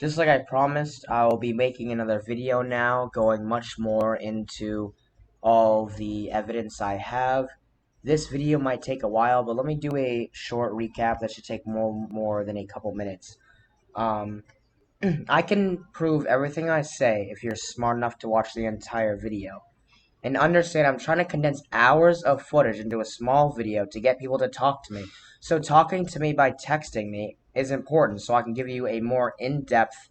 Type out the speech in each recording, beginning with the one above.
Just like I promised, I will be making another video now, going much more into all the evidence I have. This video might take a while, but let me do a short recap that should take more than a couple minutes. Um, I can prove everything I say if you're smart enough to watch the entire video. And understand, I'm trying to condense hours of footage into a small video to get people to talk to me. So talking to me by texting me is important, so I can give you a more in-depth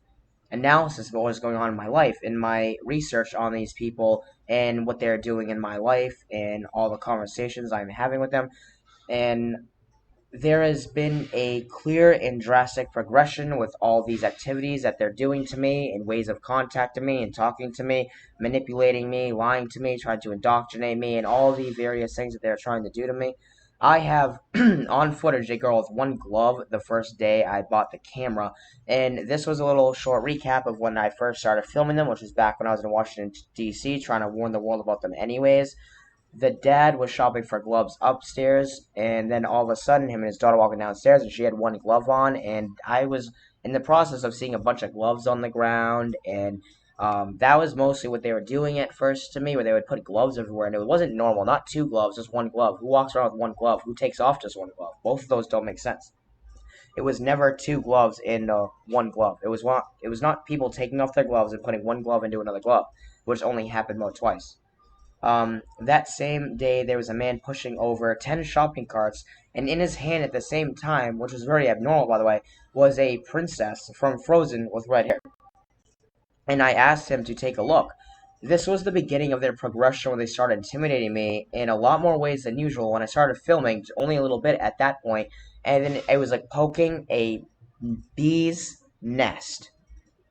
analysis of what is going on in my life, in my research on these people and what they're doing in my life and all the conversations I'm having with them. And there has been a clear and drastic progression with all these activities that they're doing to me and ways of contacting me and talking to me, manipulating me, lying to me, trying to indoctrinate me, and all the various things that they're trying to do to me. I have on footage a girl with one glove the first day I bought the camera, and this was a little short recap of when I first started filming them, which was back when I was in Washington, D.C., trying to warn the world about them anyways. The dad was shopping for gloves upstairs, and then all of a sudden, him and his daughter walking downstairs, and she had one glove on, and I was in the process of seeing a bunch of gloves on the ground, and that was mostly what they were doing at first to me, where they would put gloves everywhere, and it wasn't normal, not two gloves, just one glove. Who walks around with one glove? Who takes off just one glove? Both of those don't make sense. It was never two gloves in one glove. It was one. It was not people taking off their gloves and putting one glove into another glove, which only happened about twice. That same day, there was a man pushing over 10 shopping carts, and in his hand at the same time, which was very abnormal, by the way, was a princess from Frozen with red hair. And I asked him to take a look. This was the beginning of their progression where they started intimidating me in a lot more ways than usual. When I started filming, only a little bit at that point, and then it was like poking a bee's nest.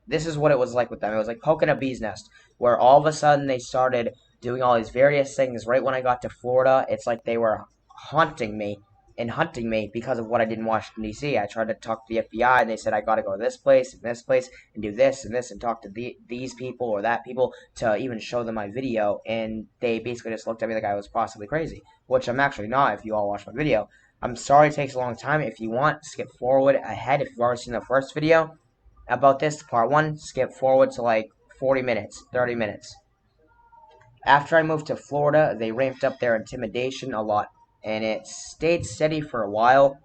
This is what it was like with them. It was like poking a bee's nest, where all of a sudden they started doing all these various things. Right when I got to Florida, it's like they were haunting me and hunting me because of what I did in Washington, D.C. I tried to talk to the FBI, and they said I got to go to this place and do this and this and talk to these people or that people to even show them my video, and they basically just looked at me like I was possibly crazy, which I'm actually not if you all watch my video. I'm sorry it takes a long time. If you want, skip forward ahead if you've already seen the first video about this, part 1, skip forward to like 40 minutes, 30 minutes. After I moved to Florida, they ramped up their intimidation a lot, and it stayed steady for a while.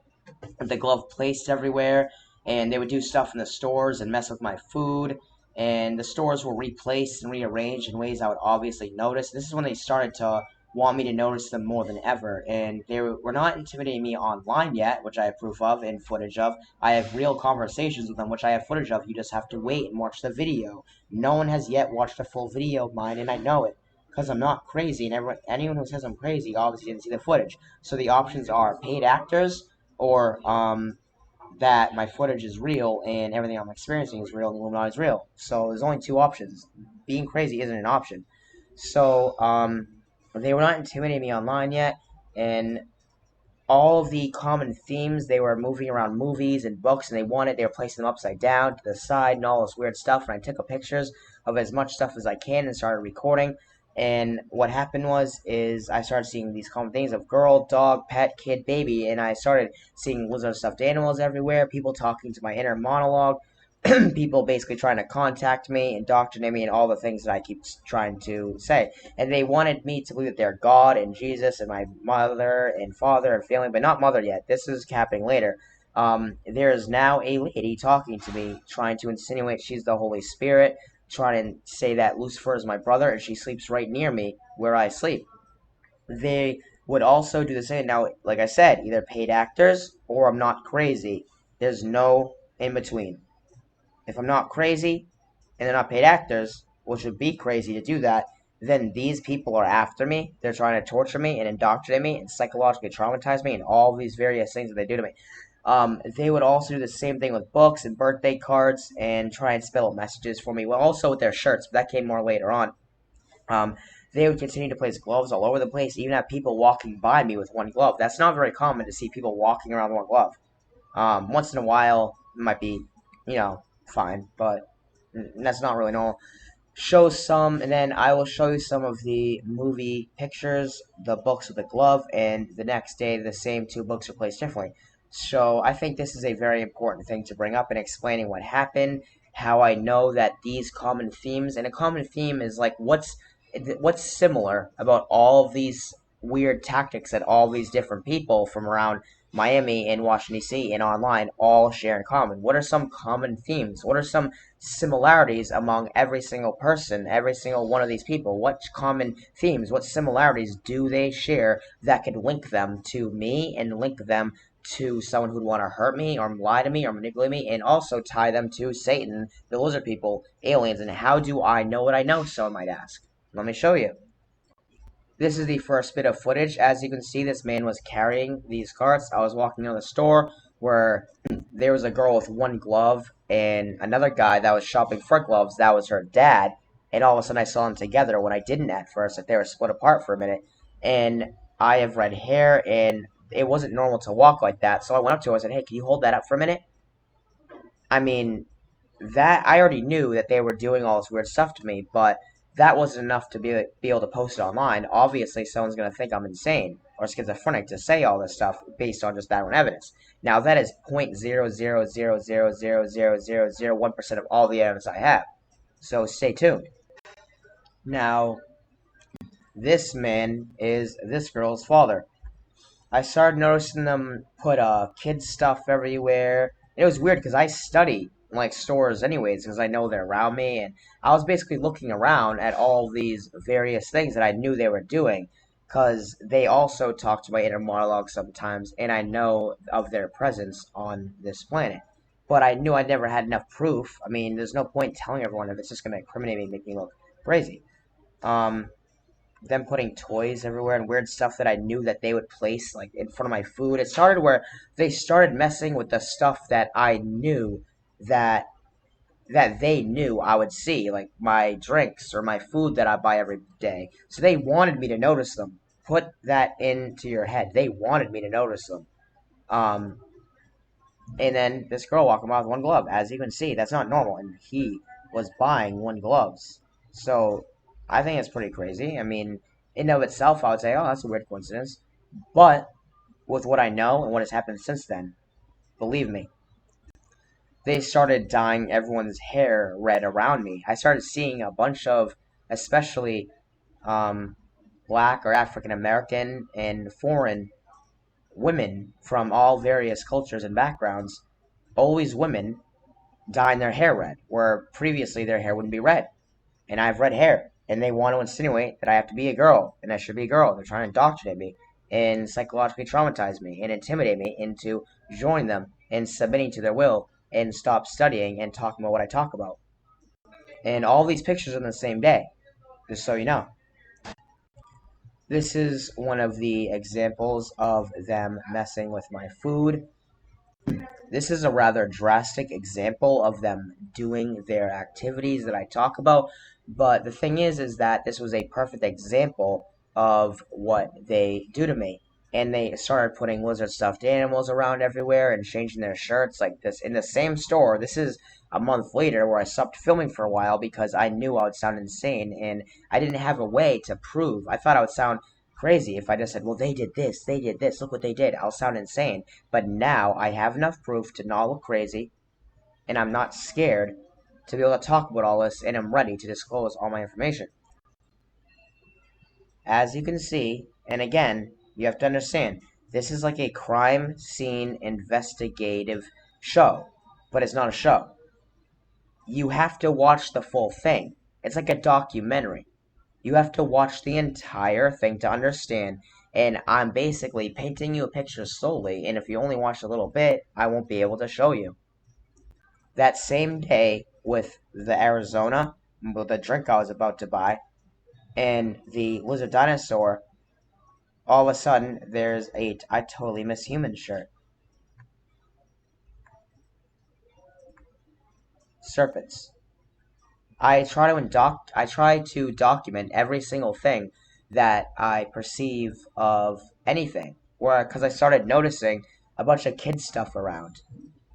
The glove placed everywhere, and they would do stuff in the stores and mess with my food, and the stores were replaced and rearranged in ways I would obviously notice. This is when they started to want me to notice them more than ever, and they were not intimidating me online yet, which I have proof of and footage of. I have real conversations with them, which I have footage of. You just have to wait and watch the video. No one has yet watched a full video of mine, and I know it, because I'm not crazy, and anyone who says I'm crazy obviously didn't see the footage. So the options are paid actors, or that my footage is real and everything I'm experiencing is real and the Illuminati is real. So there's only two options. Being crazy isn't an option. So they were not intimidating me online yet, and all of the common themes, they were moving around movies and books, and they were placing them upside down to the side and all this weird stuff, and I took pictures of as much stuff as I can and started recording. And what happened is I started seeing these common things of girl, dog, pet, kid, baby, and I started seeing lizard stuffed animals everywhere, people talking to my inner monologue, people basically trying to contact me, indoctrinate me, and all the things that I keep trying to say. And they wanted me to believe that they're God and Jesus and my mother and father and family, but not mother yet. This is happening later. There is now a lady talking to me, trying to insinuate she's the Holy Spirit, trying to say that Lucifer is my brother, and she sleeps right near me where I sleep. They would also do the same. Now, like I said, either paid actors or I'm not crazy. There's no in between. If I'm not crazy and they're not paid actors, which would be crazy to do that, then these people are after me. They're trying to torture me and indoctrinate me and psychologically traumatize me and all these various things that they do to me. They would also do the same thing with books and birthday cards and try and spell out messages for me. Well, also with their shirts, but that came more later on. They would continue to place gloves all over the place, even have people walking by me with one glove. That's not very common to see people walking around with one glove. Once in a while, it might be, fine, but that's not really normal. Show some, and then I will show you some of the movie pictures, the books with the glove, and the next day the same two books are placed differently. So I think this is a very important thing to bring up in explaining what happened how I know that these common themes, and a common theme is like what's similar about all of these weird tactics that all these different people from around Miami and Washington D.C. and online all share in common. What are some common themes? What are some similarities among every single person, every single one of these people? What common themes, what similarities do they share that could link them to me and link them to someone who'd want to hurt me or lie to me or manipulate me, and also tie them to Satan, the lizard people, aliens? And how do I know what I know, someone might ask. Let me show you. This is the first bit of footage. As you can see, this man was carrying these carts. I was walking out of the store where there was a girl with one glove and another guy that was shopping for gloves. That was her dad. And all of a sudden I saw them together when I didn't at first. Like they were split apart for a minute. And I have red hair and it wasn't normal to walk like that. So I went up to her and said, "Hey, can you hold that up for a minute?" I mean, that I already knew that they were doing all this weird stuff to me, but that wasn't enough to be able to post it online. Obviously, someone's going to think I'm insane or schizophrenic to say all this stuff based on just that one evidence. Now, that is 0.000000001% of all the evidence I have. So stay tuned. Now, this man is this girl's father. I started noticing them put kids stuff everywhere. It was weird because I study like stores anyways because I know they're around me, and I was basically looking around at all these various things that I knew they were doing because they also talk to my inner monologue sometimes, and I know of their presence on this planet. But I knew I never had enough proof. I mean, there's no point telling everyone if it's just going to incriminate me, make me look crazy. Um, them putting toys everywhere and weird stuff that I knew that they would place like in front of my food. It started where they started messing with the stuff that I knew that they knew I would see, like my drinks or my food that I buy every day. So they wanted me to notice them. Put that into your head. They wanted me to notice them. Um, and then this girl walking by with one glove. As you can see, that's not normal. And he was buying one gloves. So I think it's pretty crazy. I mean, in and of itself, I would say, oh, that's a weird coincidence. But with what I know and what has happened since then, believe me, they started dyeing everyone's hair red around me. I started seeing a bunch of, especially um, black or African American and foreign women from all various cultures and backgrounds, always women dyeing their hair red, where previously their hair wouldn't be red. And I have red hair, and they want to insinuate that I have to be a girl, and I should be a girl. They're trying to indoctrinate me and psychologically traumatize me and intimidate me into joining them and submitting to their will and stop studying and talking about what I talk about. And all these pictures are in the same day, just so you know. This is one of the examples of them messing with my food. This is a rather drastic example of them doing their activities that I talk about, but the thing is that this was a perfect example of what they do to me. And they started putting lizard stuffed animals around everywhere and changing their shirts like this in the same store. This is a month later where I stopped filming for a while because I knew I would sound insane and I didn't have a way to prove. I thought I would sound crazy if I just said, well, they did this, look what they did. I'll sound insane. But now I have enough proof to not look crazy, and I'm not scared to be able to talk about all this, and I'm ready to disclose all my information. As you can see, and again, you have to understand, this is like a crime scene investigative show, but it's not a show. You have to watch the full thing. It's like a documentary. You have to watch the entire thing to understand, and I'm basically painting you a picture slowly, and if you only watch a little bit, I won't be able to show you. That same day with the Arizona, with the drink I was about to buy, and the lizard dinosaur, all of a sudden, there's a I totally miss human shirt. Serpents. I try to document every single thing that I perceive of anything. Where because I started noticing a bunch of kid stuff around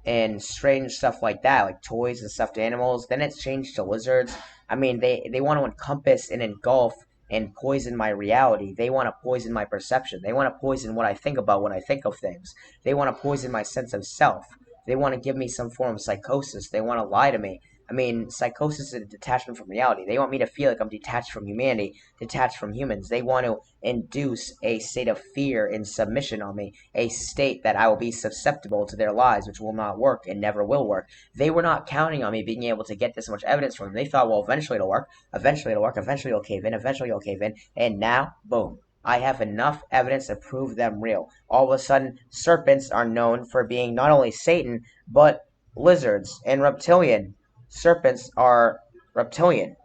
and strange stuff like that, like toys and stuffed animals. Then it's changed to lizards. I mean, they want to encompass and engulf and poison my reality. They want to poison my perception. They want to poison what I think about when I think of things. They want to poison my sense of self. They want to give me some form of psychosis. They want to lie to me. I mean, psychosis is a detachment from reality. They want me to feel like I'm detached from humanity, detached from humans. They want to induce a state of fear and submission on me, a state that I will be susceptible to their lies, which will not work and never will work. They were not counting on me being able to get this much evidence from them. They thought, well, eventually it'll work, eventually it'll work, eventually it'll cave in, eventually it'll cave in, and now, boom. I have enough evidence to prove them real. All of a sudden, serpents are known for being not only Satan, but lizards and reptilian. Serpents are reptilian.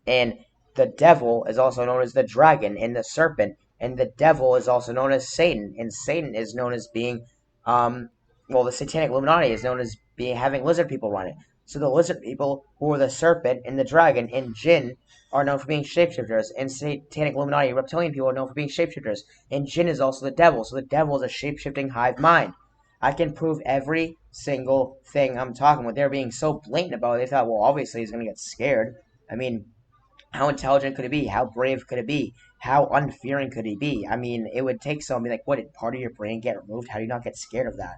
And the devil is also known as the dragon and the serpent. And the devil is also known as Satan. And Satan is known as being, well, the Satanic Illuminati is known as being having lizard people run it. So the lizard people, who are the serpent and the dragon and jinn, are known for being shapeshifters. And Satanic Illuminati and reptilian people are known for being shapeshifters. And jinn is also the devil. So the devil is a shapeshifting hive mind. I can prove every single thing I'm talking about. They're being so blatant about it. They thought, well, obviously he's going to get scared. I mean, how intelligent could it be? How brave could it be? How unfearing could he be? I mean, it would take someone to be like, what, did part of your brain get removed? How do you not get scared of that?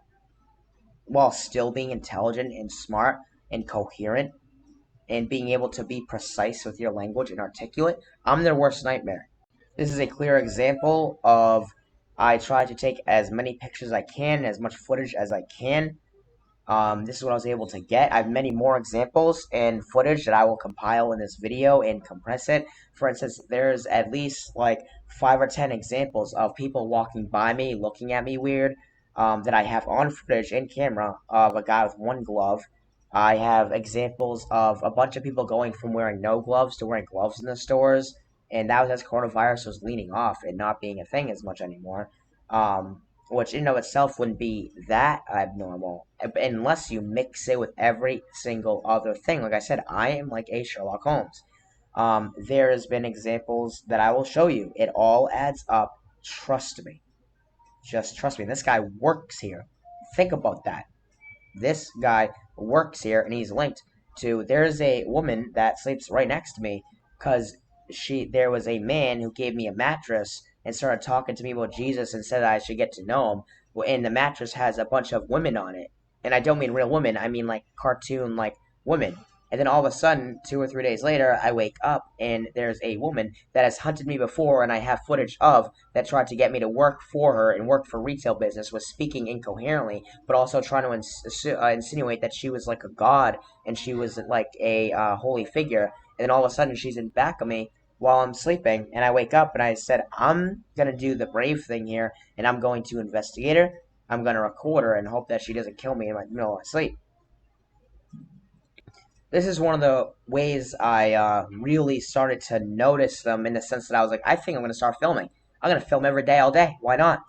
While still being intelligent and smart and coherent and being able to be precise with your language and articulate, I'm their worst nightmare. This is a clear example of I try to take as many pictures as I can, as much footage as I can, this is what I was able to get. I have many more examples and footage that I will compile in this video and compress it. For instance, there's at least like 5 or 10 examples of people walking by me, looking at me weird, that I have on footage and camera of a guy with one glove. I have examples of a bunch of people going from wearing no gloves to wearing gloves in the stores, and that was as coronavirus was leaning off and not being a thing as much anymore. Which in and of itself wouldn't be that abnormal unless you mix it with every single other thing. Like I said, I am like a Sherlock Holmes. There has been examples that I will show you. It all adds up. Trust me. Just trust me. This guy works here. Think about that. This guy works here and he's linked to there's a woman that sleeps right next to me because there was a man who gave me a mattress and started talking to me about Jesus and said I should get to know him. Well, and the mattress has a bunch of women on it. And I don't mean real women, I mean like cartoon like women. And then all of a sudden, 2 or 3 days later, I wake up and there's a woman that has hunted me before and I have footage of that tried to get me to work for her and work for retail business, was speaking incoherently, but also trying to insinuate that she was like a god and she was like a holy figure. And then all of a sudden, she's in back of me while I'm sleeping, and I wake up and I said, I'm gonna do the brave thing here, and I'm going to investigate her. I'm gonna record her and hope that she doesn't kill me in my middle of my sleep. This is one of the ways I really started to notice them in the sense that I was like, I think I'm going to start filming. I'm going to film every day, all day. Why not?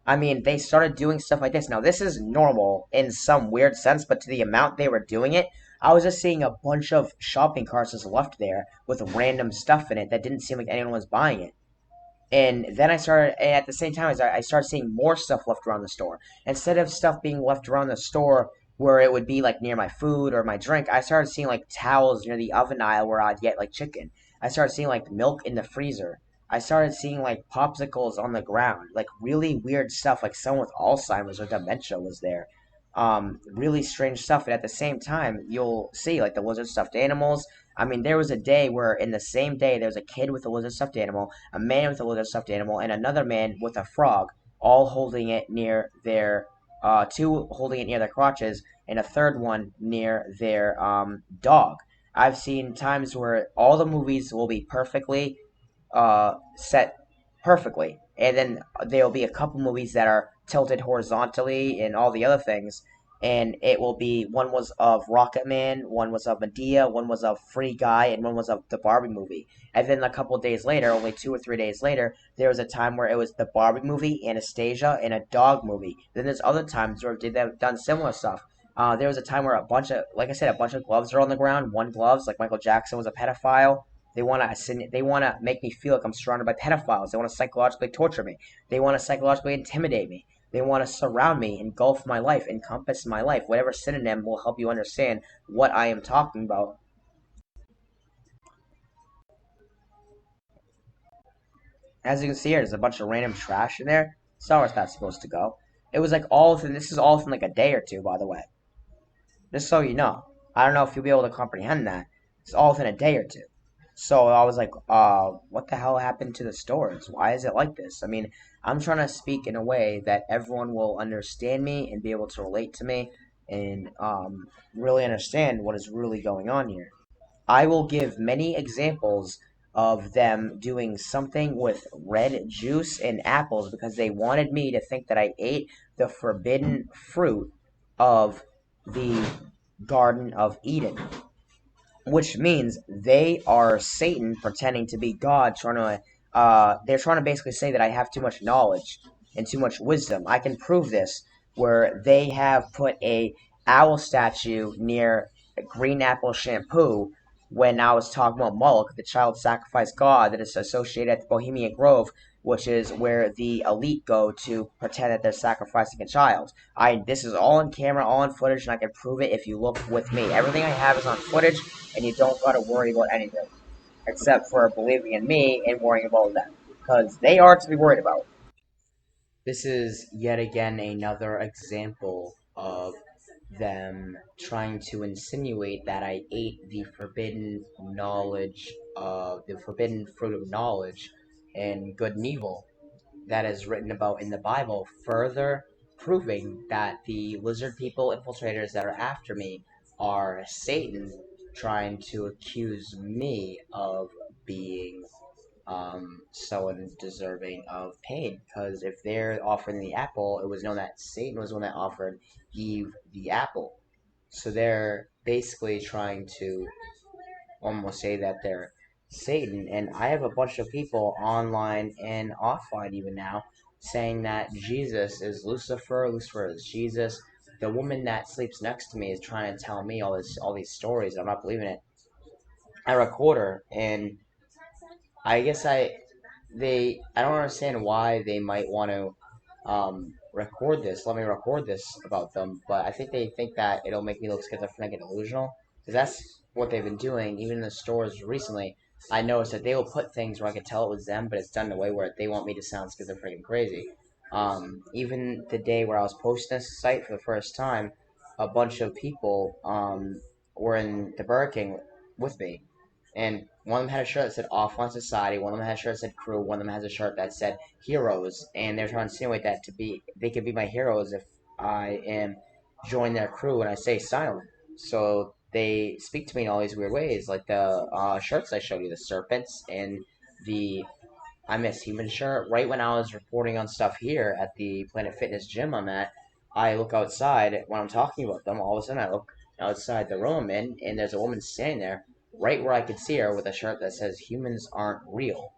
I mean, they started doing stuff like this. Now, this is normal in some weird sense, but to the amount they were doing it, I was just seeing a bunch of shopping carts just left there with random stuff in it that didn't seem like anyone was buying it. And then I started, and at the same time, I started seeing more stuff left around the store. Instead of stuff being left around the store where it would be like near my food or my drink, I started seeing like towels near the oven aisle where I'd get like chicken. I started seeing like milk in the freezer. I started seeing like popsicles on the ground, like really weird stuff, like someone with Alzheimer's or dementia was there. Really strange stuff. And at the same time, you'll see like the lizard stuffed animals. I mean, there was a day where in the same day there was a kid with a lizard stuffed animal, a man with a lizard stuffed animal, and another man with a frog, all holding it near their two holding it near their crotches, and a third one near their dog. I've seen times where all the movies will be perfectly set perfectly, and then there will be a couple movies that are tilted horizontally and all the other things. And it will be one was of Rocket Man, one was of Medea, one was of Free Guy, and one was of the Barbie movie. And then a couple days later, only 2 or 3 days later, there was a time where it was the Barbie movie, Anastasia, and a dog movie. Then there's other times where they've done similar stuff. There was a time where a bunch of, like I said, a bunch of gloves are on the ground. One gloves, like Michael Jackson was a pedophile. They want to make me feel like I'm surrounded by pedophiles. They want to psychologically torture me. They want to psychologically intimidate me. They want to surround me, engulf my life, encompass my life. Whatever synonym will help you understand what I am talking about. As you can see here, there's a bunch of random trash in there. Somewhere's not supposed to go. It was like all within, this is all within like a day or two, by the way. Just so you know. I don't know if you'll be able to comprehend that. It's all within a day or two. So I was like, what the hell happened to the stores? Why is it like this? I mean, I'm trying to speak in a way that everyone will understand me and be able to relate to me and really understand what is really going on here. I will give many examples of them doing something with red juice and apples because they wanted me to think that I ate the forbidden fruit of the Garden of Eden, which means they are Satan pretending to be God, trying to they're trying to basically say that I have too much knowledge and too much wisdom. I can prove this where they have put a owl statue near green apple shampoo when I was talking about Moloch, the child sacrifice god that is associated at the Bohemian Grove, which is where the elite go to pretend that they're sacrificing a child. This is all on camera, all on footage, and I can prove it if you look with me. Everything I have is on footage, and you don't gotta worry about anything except for believing in me and worrying about them because they are to be worried about. This is yet again another example of them trying to insinuate that I ate the forbidden fruit of knowledge and good and evil that is written about in the Bible, further proving that the lizard people infiltrators that are after me are Satan trying to accuse me of being so undeserving of pain. Because if they're offering the apple, it was known that Satan was the one that offered Eve the apple. So they're basically trying to almost say that they're Satan. And I have a bunch of people online and offline even now saying that Jesus is Lucifer, Lucifer is Jesus. The woman that sleeps next to me is trying to tell me all these stories. I'm not believing it. I record her, and I guess I don't understand why they might want to record this. Let me record this about them, but I think they think that it'll make me look schizophrenic and delusional because that's what they've been doing. Even in the stores recently, I noticed that they will put things where I could tell it was them, but it's done in a way where they want me to sound schizophrenic and crazy. Even the day where I was posting this site for the first time, a bunch of people were in the Burger King with me, and one of them had a shirt that said Offline Society, one of them had a shirt that said Crew, one of them has a shirt that said Heroes, and they're trying to insinuate that they could be my heroes if I am join their crew and I stay silent. So they speak to me in all these weird ways, like the shirts I showed you, the serpents and the I Miss Human shirt. Right when I was reporting on stuff here at the Planet Fitness gym I'm at, I look outside when I'm talking about them. All of a sudden, I look outside the room I'm in, and there's a woman standing there, right where I could see her, with a shirt that says "Humans aren't real."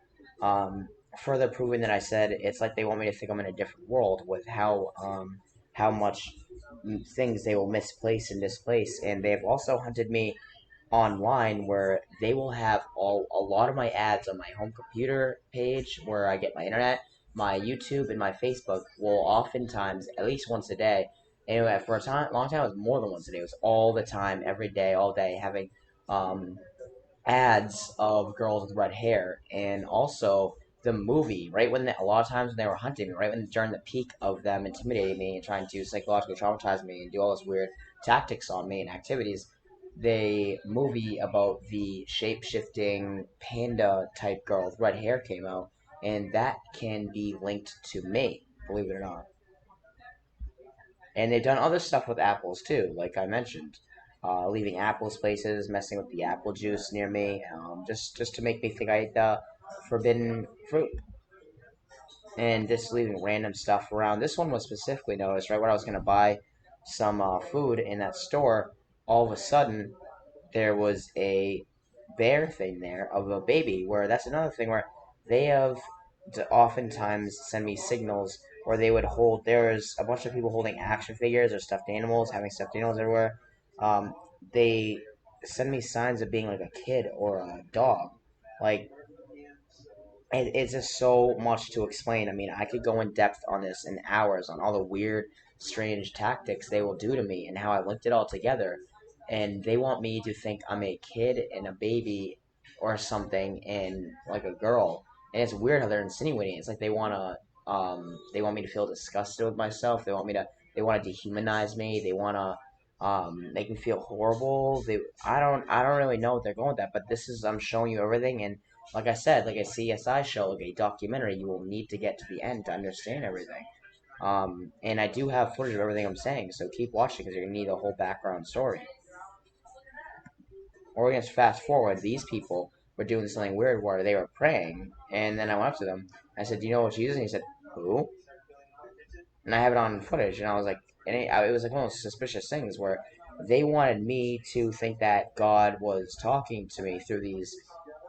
Further proving that I said it's like they want me to think I'm in a different world with how much things they will misplace and displace, and they have also hunted me online where they will have a lot of my ads on my home computer page where I get my internet, my YouTube, and my Facebook will oftentimes, at least once a day, anyway, for a long time, it was more than once a day. It was all the time, every day, all day, having um, ads of girls with red hair, and also the movie. Right when a lot of times when they were hunting me, right when during the peak of them intimidating me and trying to psychologically traumatize me and do all this weird tactics on me and activities, the movie about the shape shifting panda type girl with red hair came out, and that can be linked to me, believe it or not. And they've done other stuff with apples too, like I mentioned, leaving apples places, messing with the apple juice near me, just to make me think I ate the forbidden fruit, and just leaving random stuff around. This one was specifically noticed right when I was gonna buy some food in that store. All of a sudden, there was a bear thing there of a baby. Where that's another thing where they have to oftentimes send me signals where they would hold. There's a bunch of people holding action figures or stuffed animals, having stuffed animals everywhere. Um, they send me signs of being like a kid or a dog. Like it's just so much to explain. I mean, I could go in depth on this in hours on all the weird, strange tactics they will do to me and how I linked it all together. And they want me to think I'm a kid and a baby or something and like a girl. And it's weird how they're insinuating. It's like they want me to feel disgusted with myself. They want to dehumanize me. They want to make me feel horrible. I don't really know what they're going with that, but this is I'm showing you everything, and like I said, like a CSI show, like a documentary, you will need to get to the end to understand everything. And I do have footage of everything I'm saying, so keep watching because you're gonna need a whole background story. Or we're gonna fast forward. These people were doing something weird where they were praying, and then I went up to them. I said, "Do you know what Jesus?" And he said, "Who?" And I have it on footage, and I was like, and it was like one of those suspicious things where they wanted me to think that God was talking to me through these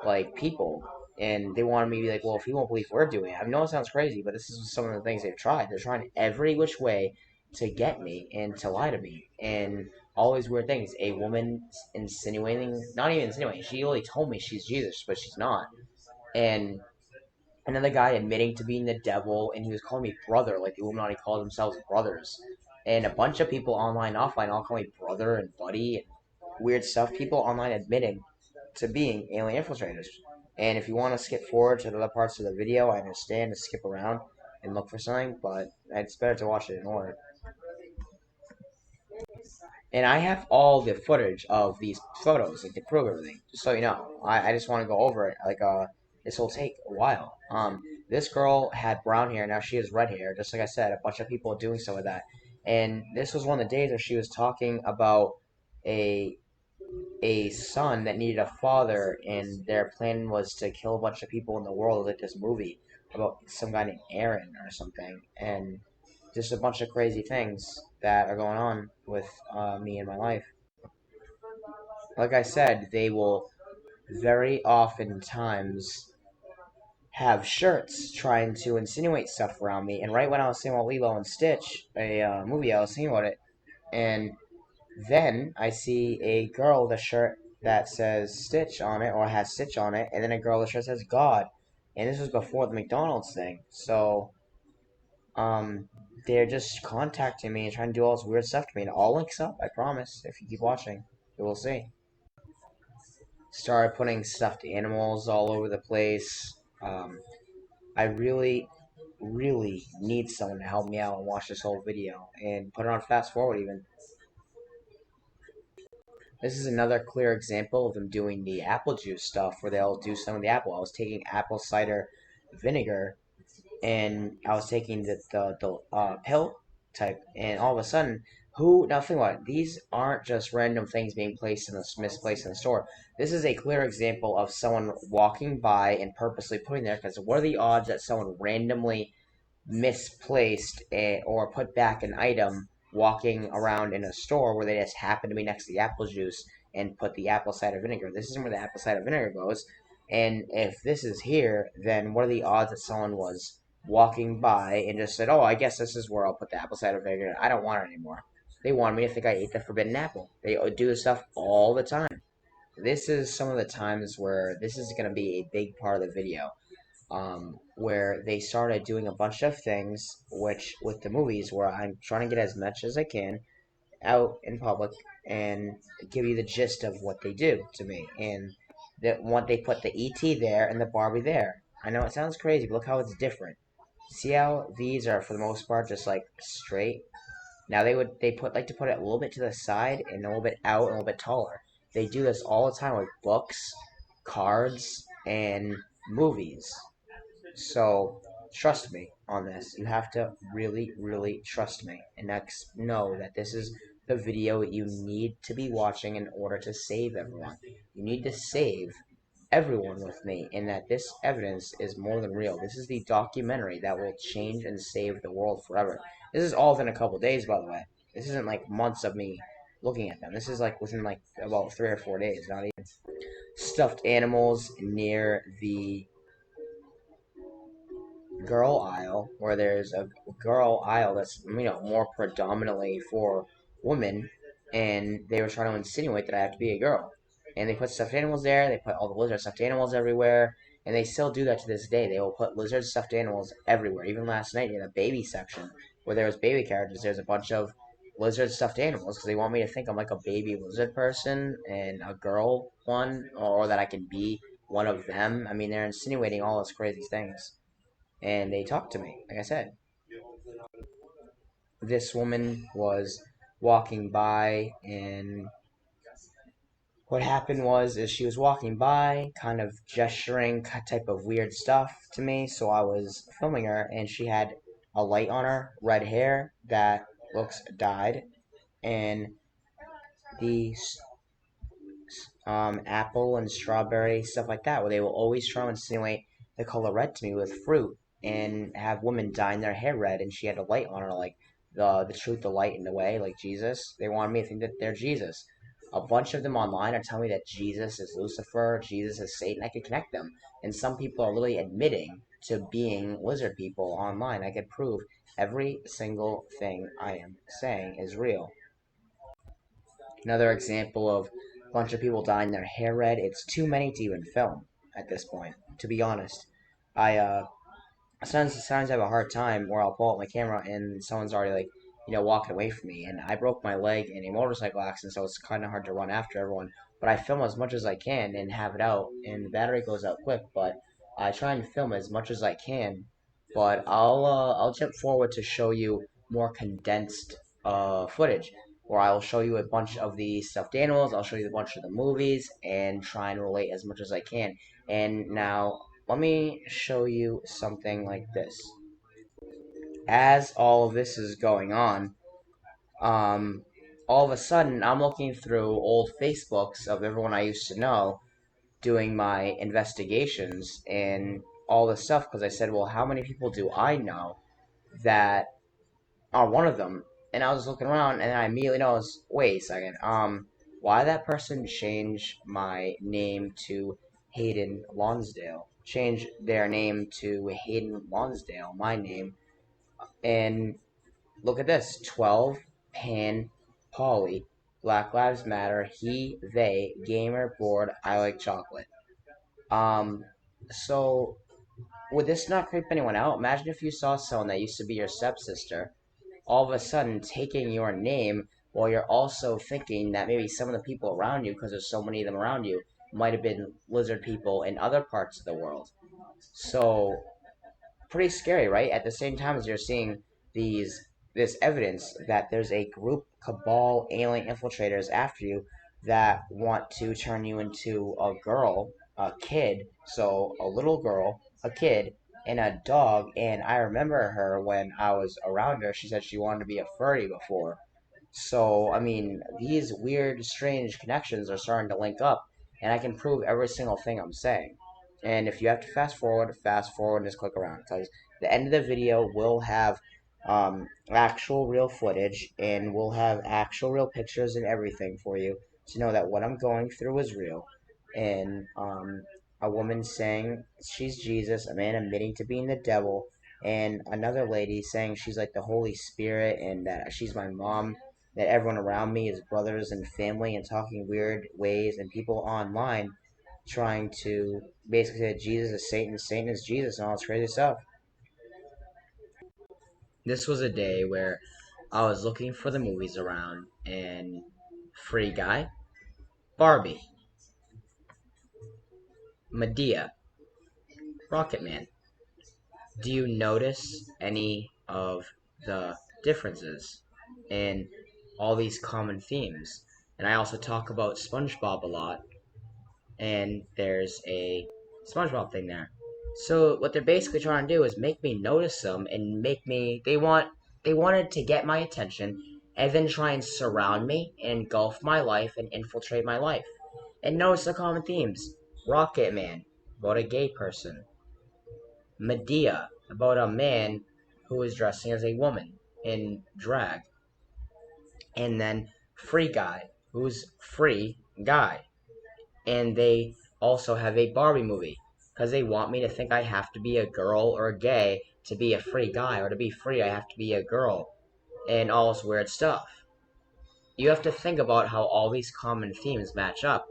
like people, and they wanted me to be like, well, if you won't believe we're doing it, I know it sounds crazy, but this is some of the things they've tried. They're trying every which way to get me and to lie to me, and all these weird things. A woman insinuating, not even insinuating, she only told me she's Jesus, but she's not, and another guy admitting to being the devil, and he was calling me brother, like the Illuminati called themselves brothers. And a bunch of people online, offline, all call me brother and buddy and weird stuff. People online admitting to being alien infiltrators. And if you want to skip forward to the other parts of the video, I understand to skip around and look for something, but it's better to watch it in order. And I have all the footage of these photos, like to prove everything. Just so you know, I just want to go over it. Like this will take a while. This girl had brown hair, now she has red hair. Just like I said, a bunch of people doing so with that. And this was one of the days where she was talking about a a son that needed a father, and their plan was to kill a bunch of people in the world, like this movie about some guy named Aaron or something, and just a bunch of crazy things that are going on with me in my life. Like I said, they will very oftentimes have shirts trying to insinuate stuff around me, and right when I was saying about Lilo and Stitch, a movie, I was thinking about it, and then I see a girl with a shirt that says Stitch on it, or has Stitch on it, and then a girl with a shirt that says God. And this was before the McDonald's thing. So, um, they're just contacting me and trying to do all this weird stuff to me. And it all links up, I promise. If you keep watching, you will see. Started putting stuffed animals all over the place. I really, really need someone to help me out and watch this whole video and put it on fast forward even. This is another clear example of them doing the apple juice stuff where they'll do some of the apple. I was taking apple cider vinegar and I was taking the pill type, and all of a sudden, now think about it, these aren't just random things being placed in the misplaced in the store. This is a clear example of someone walking by and purposely putting there, because what are the odds that someone randomly misplaced or put back an item walking around in a store where they just happen to be next to the apple juice and put the apple cider vinegar? This isn't where the apple cider vinegar goes. And if this is here, then what are the odds that someone was walking by and just said, "Oh, I guess this is where I'll put the apple cider vinegar. I don't want it anymore." They wanted me to think I ate the forbidden apple. They do this stuff all the time. This is some of the times where this is going to be a big part of the video, where they started doing a bunch of things, which with the movies, where I'm trying to get as much as I can out in public and give you the gist of what they do to me. And that what they put the ET there and the Barbie there. I know it sounds crazy, but look how it's different. See how these are for the most part just like straight. Now they put it a little bit to the side and a little bit out and a little bit taller. They do this all the time with books, cards, and movies. So trust me on this. You have to really, really trust me and know that this is the video you need to be watching in order to save everyone. You need to save everyone with me, and that this evidence is more than real. This is the documentary that will change and save the world forever. This is all within a couple days, by the way. This isn't like months of me looking at them. This is like within like about 3 or 4 days, not even. Stuffed animals near the girl aisle, where there's a girl aisle that's more predominantly for women, and they were trying to insinuate that I have to be a girl. And they put stuffed animals there. They put all the lizard stuffed animals everywhere, and they still do that to this day. They will put lizard stuffed animals everywhere. Even last night in the baby section, where there was baby characters, there's a bunch of lizard stuffed animals because they want me to think I'm like a baby lizard person and a girl one, or that I can be one of them. I mean, they're insinuating all those crazy things, and they talked to me. Like I said, this woman was walking by, and what happened was is she was walking by, kind of gesturing type of weird stuff to me, so I was filming her, and she had a light on her, red hair that looks dyed, and the apple and strawberry, stuff like that, where they will always try to insinuate the color red to me with fruit and have women dyeing their hair red, and she had a light on her, like the truth, the light, and the way, like Jesus. They wanted me to think that they're Jesus. A bunch of them online are telling me that Jesus is Lucifer, Jesus is Satan. I could connect them, and some people are literally admitting to being lizard people online. I could prove every single thing I am saying is real. Another example of a bunch of people dyeing their hair red. It's too many to even film at this point, to be honest. I sometimes I have a hard time where I'll pull out my camera and someone's already like, walking away from me. And I broke my leg in a motorcycle accident, so it's kind of hard to run after everyone. But I film as much as I can and have it out, and the battery goes out quick. But I try and film as much as I can. But I'll jump forward to show you more condensed footage, where I will show you a bunch of the stuffed animals. I'll show you a bunch of the movies and try and relate as much as I can. And now let me show you something like this. As all of this is going on, um, all of a sudden I'm looking through old Facebooks of everyone I used to know doing my investigations and all this stuff, because I said, well, how many people do I know that are one of them? And I was looking around and I immediately noticed, wait a second, why that person change my name to Hayden Lonsdale? Change their name to Hayden Lonsdale, my name, and look at this: 12 Pan Polly, Black Lives Matter, he, they, gamer, bored, I like chocolate. Um, so would this not creep anyone out? Imagine if you saw someone that used to be your stepsister all of a sudden taking your name while you're also thinking that maybe some of the people around you, because there's so many of them around you, might have been lizard people in other parts of the world. So pretty scary, right? At the same time as you're seeing these this evidence that there's a group cabal alien infiltrators after you that want to turn you into a girl, a kid, so a little girl, a kid, and a dog. And I remember her when I was around her. She said she wanted to be a furry before. So, I mean, these weird, strange connections are starting to link up, and I can prove every single thing I'm saying. And if you have to fast forward and just click around, because the end of the video will have actual real footage, and we'll have actual real pictures and everything for you to know that what I'm going through is real. And a woman saying she's Jesus, a man admitting to being the devil, and another lady saying she's like the Holy Spirit and that she's my mom, that everyone around me is brothers and family, and talking weird ways, and people online trying to basically say Jesus is Satan, Satan is Jesus, and all this crazy stuff. This was a day where I was looking for the movies around, and Free Guy, Barbie, Medea, Rocket Man. Do you notice any of the differences in all these common themes? And I also talk about SpongeBob a lot, and there's a SpongeBob thing there. So what they're basically trying to do is make me notice them and make me. They wanted to get my attention and then try and surround me and engulf my life and infiltrate my life. And notice the common themes: Rocket Man, about a gay person; Medea, about a man who is dressing as a woman in drag; and then Free Guy, who's free guy. And they also have a Barbie movie because they want me to think I have to be a girl or a gay to be a free guy, or to be free I have to be a girl, and all this weird stuff. You have to think about how all these common themes match up.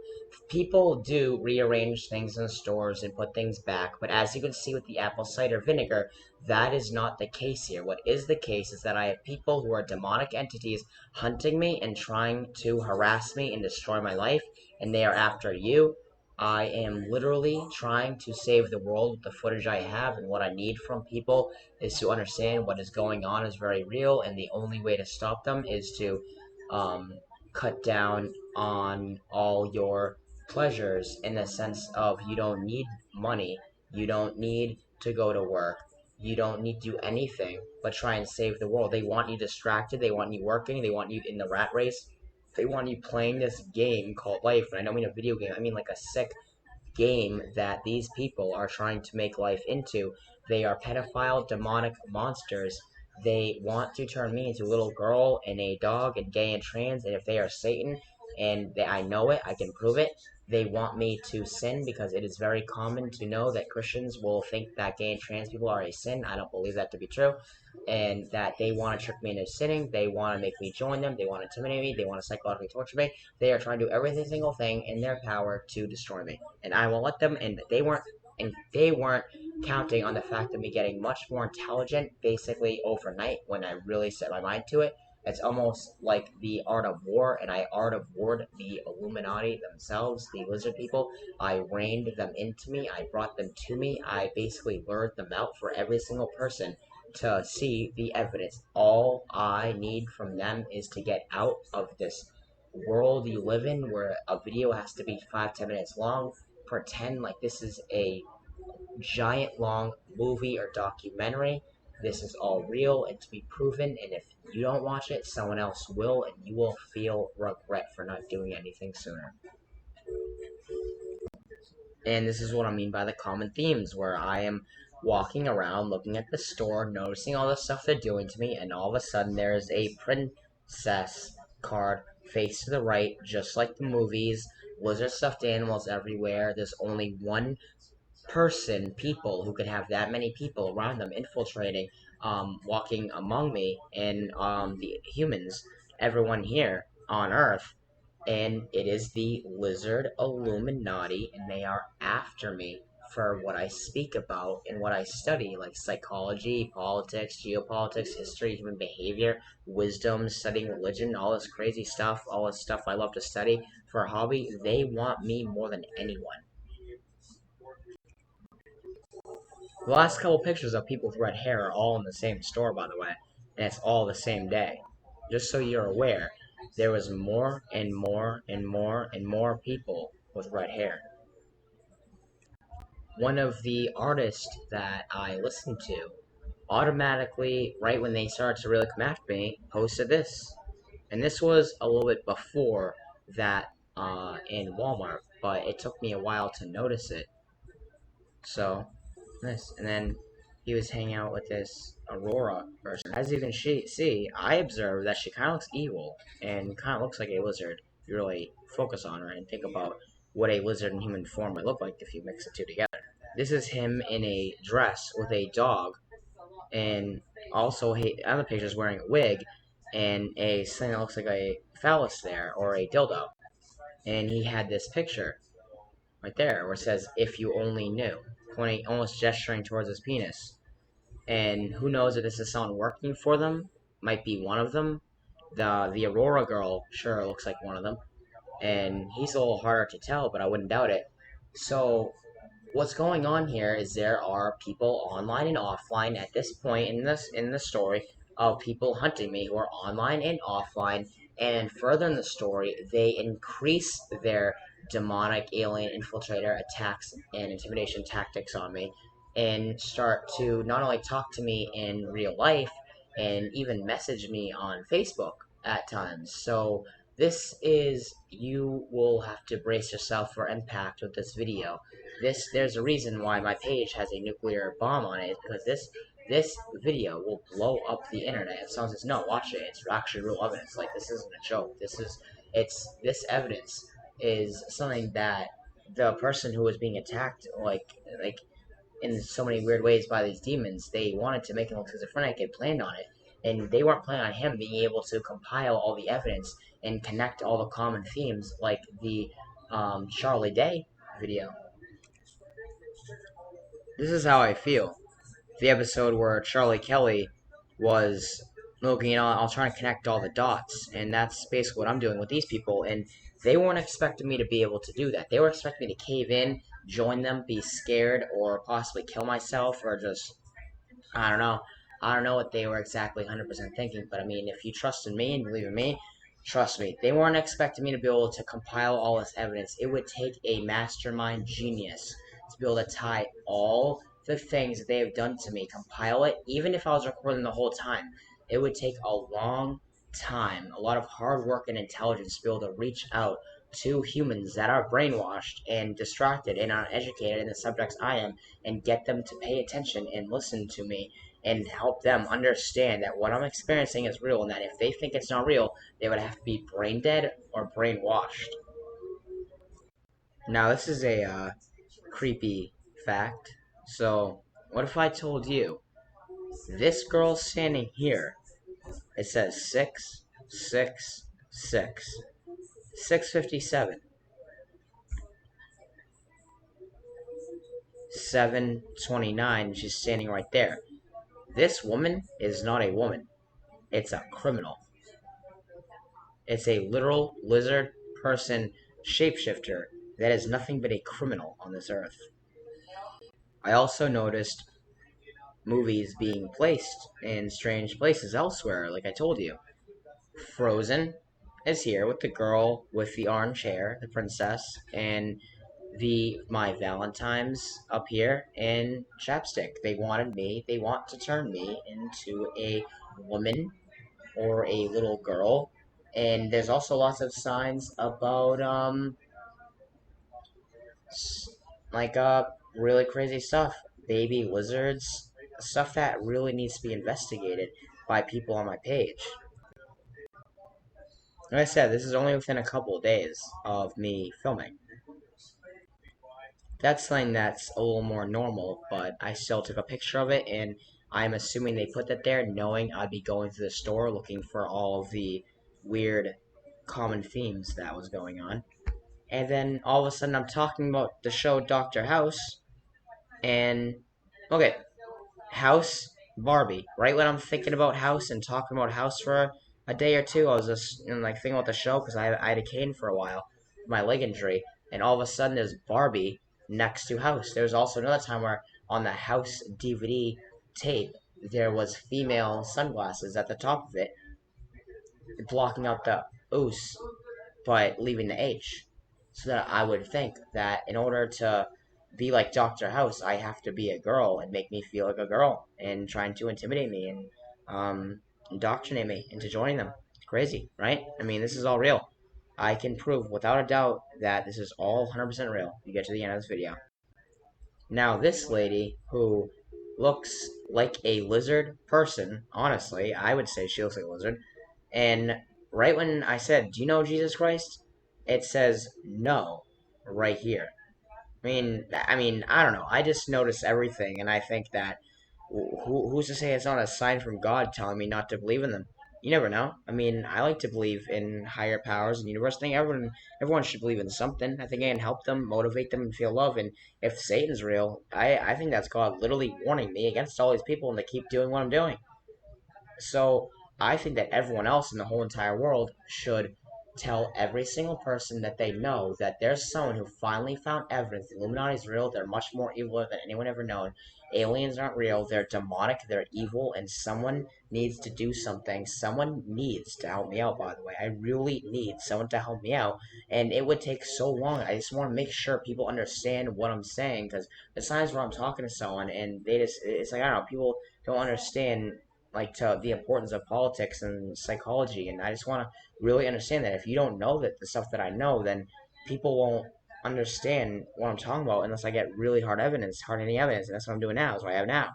People do rearrange things in stores and put things back, but as you can see with the apple cider vinegar, that is not the case here. What is the case is that I have people who are demonic entities hunting me and trying to harass me and destroy my life, and they are after you. I am literally trying to save the world with the footage I have, and what I need from people is to understand what is going on is very real, and the only way to stop them is to um, cut down on all your pleasures in the sense of you don't need money, you don't need to go to work, you don't need to do anything but try and save the world. They want you distracted, they want you working, they want you in the rat race, they want you playing this game called life. And I don't mean a video game, I mean like a sick game that these people are trying to make life into. They are pedophile, demonic monsters. They want to turn me into a little girl and a dog and gay and trans, and if they are Satan, and I know it, I can prove it, they want me to sin because it is very common to know that Christians will think that gay and trans people are a sin. I don't believe that to be true. And that they want to trick me into sinning. They want to make me join them. They want to intimidate me. They want to psychologically torture me. They are trying to do every single thing in their power to destroy me, and I won't let them. And they weren't counting on the fact of me getting much more intelligent basically overnight when I really set my mind to it. It's almost like the art of war, and I art of warred the Illuminati themselves, the lizard people. I reined them into me, I brought them to me, I basically lured them out for every single person to see the evidence. All I need from them is to get out of this world you live in where a video has to be 5-10 minutes long. Pretend like this is a giant long movie or documentary. This is all real and to be proven, and if you don't watch it, someone else will, and you will feel regret for not doing anything sooner. And this is what I mean by the common themes, where I am walking around looking at the store, noticing all the stuff they're doing to me, and all of a sudden there's a princess card face to the right, just like the movies. Lizard stuffed animals everywhere. There's only one people who could have that many people around them infiltrating, walking among me, and the humans, everyone here on Earth, and it is the Lizard Illuminati, and they are after me for what I speak about and what I study, like psychology, politics, geopolitics, history, human behavior, wisdom, studying religion, all this crazy stuff, all this stuff I love to study for a hobby. They want me more than anyone. The last couple pictures of people with red hair are all in the same store, by the way, and it's all the same day. Just so you're aware, there was more and more and more and more people with red hair. One of the artists that I listened to automatically, right when they started to really come after me, posted this. And this was a little bit before that in Walmart, but it took me a while to notice it. So, nice. And then he was hanging out with this Aurora person. As you can see, I observed that she kind of looks evil and kind of looks like a lizard if you really focus on her and think about what a lizard in human form might look like if you mix the two together. This is him in a dress with a dog, and also he, other picture is wearing a wig and a thing that looks like a phallus there or a dildo. And he had this picture right there where it says "If you only knew," pointing, almost gesturing towards his penis. And who knows if this is someone working for them? Might be one of them. The Aurora girl sure looks like one of them, and he's a little harder to tell, but I wouldn't doubt it. So what's going on here is there are people online and offline at this point in the story of people hunting me who are online and offline, and further in the story they increase their demonic alien infiltrator attacks and intimidation tactics on me and start to not only talk to me in real life and even message me on Facebook at times. So this is, you will have to brace yourself for impact with this video. There's a reason why my page has a nuclear bomb on it, because this video will blow up the internet. If someone says no, watch it, it's actually real evidence. Like, this isn't a joke. This evidence is something that the person who was being attacked, like in so many weird ways by these demons, they wanted to make him look schizophrenic and planned on it. And they weren't planning on him being able to compile all the evidence and connect all the common themes, like the Charlie Day video. This is how I feel. The episode where Charlie Kelly was looking at all, I was trying to connect all the dots, and that's basically what I'm doing with these people. And they weren't expecting me to be able to do that. They were expecting me to cave in, join them, be scared, or possibly kill myself, or just, I don't know. I don't know what they were exactly 100% thinking, but I mean, if you trust in me and believe in me, Trust me, they weren't expecting me to be able to compile all this evidence. It would take a mastermind genius to be able to tie all the things that they have done to me, compile it, even if I was recording the whole time. It would take a long time, a lot of hard work and intelligence to be able to reach out to humans that are brainwashed and distracted and uneducated in the subjects I am and get them to pay attention and listen to me and help them understand that what I'm experiencing is real and that if they think it's not real, they would have to be brain dead or brainwashed. Now, this is a creepy fact. So, what if I told you this girl standing here? It says 666 657 729. She's standing right there. This woman is not a woman. It's a criminal. It's a literal lizard person shapeshifter that is nothing but a criminal on this earth. I also noticed movies being placed in strange places elsewhere, like I told you. Frozen is here with the girl with the orange hair, the princess, and the my Valentine's up here in Chapstick. They want to turn me into a woman or a little girl. And there's also lots of signs about like really crazy stuff, baby lizards, stuff that really needs to be investigated by people on my page. Like I said, this is only within a couple of days of me filming. That's something that's a little more normal, but I still took a picture of it, and I'm assuming they put that there knowing I'd be going to the store looking for all of the weird common themes that was going on. And then all of a sudden I'm talking about the show Doctor House, and okay, House, Barbie. Right when I'm thinking about House and talking about House for a day or two, I was just like thinking about the show because I had a cane for a while, my leg injury, and all of a sudden there's Barbie next to House. There's also another time where on the House DVD tape there was female sunglasses at the top of it, blocking out the oos but leaving the H. So that I would think that in order to be like Dr. House, I have to be a girl and make me feel like a girl and trying to intimidate me and indoctrinate me into joining them. Crazy, right? I mean, this is all real. I can prove without a doubt that this is all 100% real. You get to the end of this video. Now, this lady who looks like a lizard person, honestly, I would say she looks like a lizard. And right when I said, "Do you know Jesus Christ?" it says no right here. I don't know. I just notice everything, and I think that who's to say it's not a sign from God telling me not to believe in them? You never know. I mean, I like to believe in higher powers and universe. I think everyone should believe in something. I think I can help them, motivate them, and feel love. And if Satan's real, I think that's God literally warning me against all these people and to keep doing what I'm doing. So I think that everyone else in the whole entire world should tell every single person that they know that there's someone who finally found evidence. The Illuminati is real. They're much more evil than anyone ever known. Aliens aren't real. They're demonic. They're evil. And someone needs to do something. Someone needs to help me out, by the way. I really need someone to help me out. And it would take so long. I just want to make sure people understand what I'm saying. Because there's times where I'm talking to someone and it's like, I don't know, people don't understand like to the importance of politics and psychology, and I just want to really understand that if you don't know that the stuff that I know, then people won't understand what I'm talking about unless I get really hard hitting evidence, and that's what I'm doing now. That's what I have now.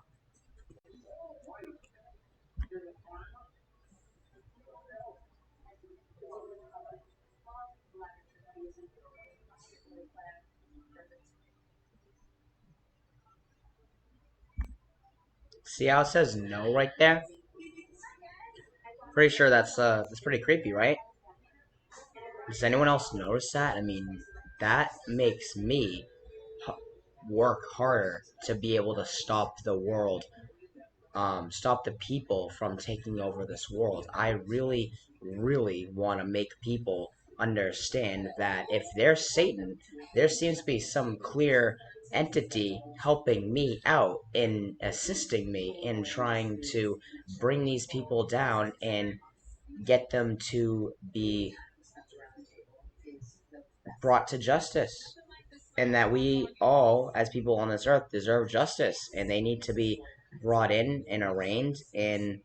See how it says no right there? Pretty sure that's pretty creepy, right? Does anyone else notice that? I mean, that makes me work harder to be able to stop the world, stop the people from taking over this world. I really, really want to make people understand that if there's Satan, there seems to be some clear entity helping me out in assisting me in trying to bring these people down and get them to be brought to justice, and that we all, as people on this earth, deserve justice, and they need to be brought in and arraigned, and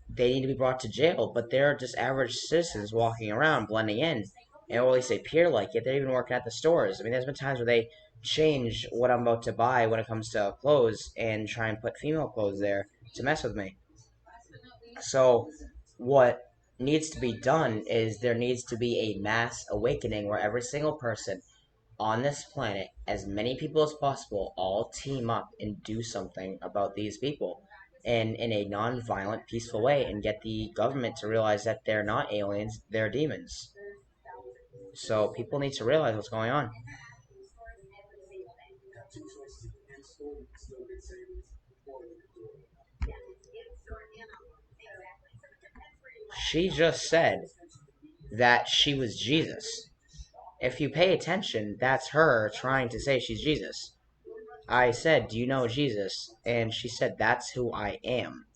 they need to be brought to jail. But they're just average citizens walking around, blending in, and or at least they appear like it. They're even working at the stores. I mean, there's been times where they change what I'm about to buy when it comes to clothes and try and put female clothes there to mess with me. So, what needs to be done is there needs to be a mass awakening where every single person on this planet, as many people as possible, all team up and do something about these people, and in a non-violent, peaceful way, and get the government to realize that they're not aliens, they're demons. So people need to realize what's going on. She just said that she was Jesus. If you pay attention, that's her trying to say she's Jesus. I said, "Do you know Jesus?" And she said, "That's who I am."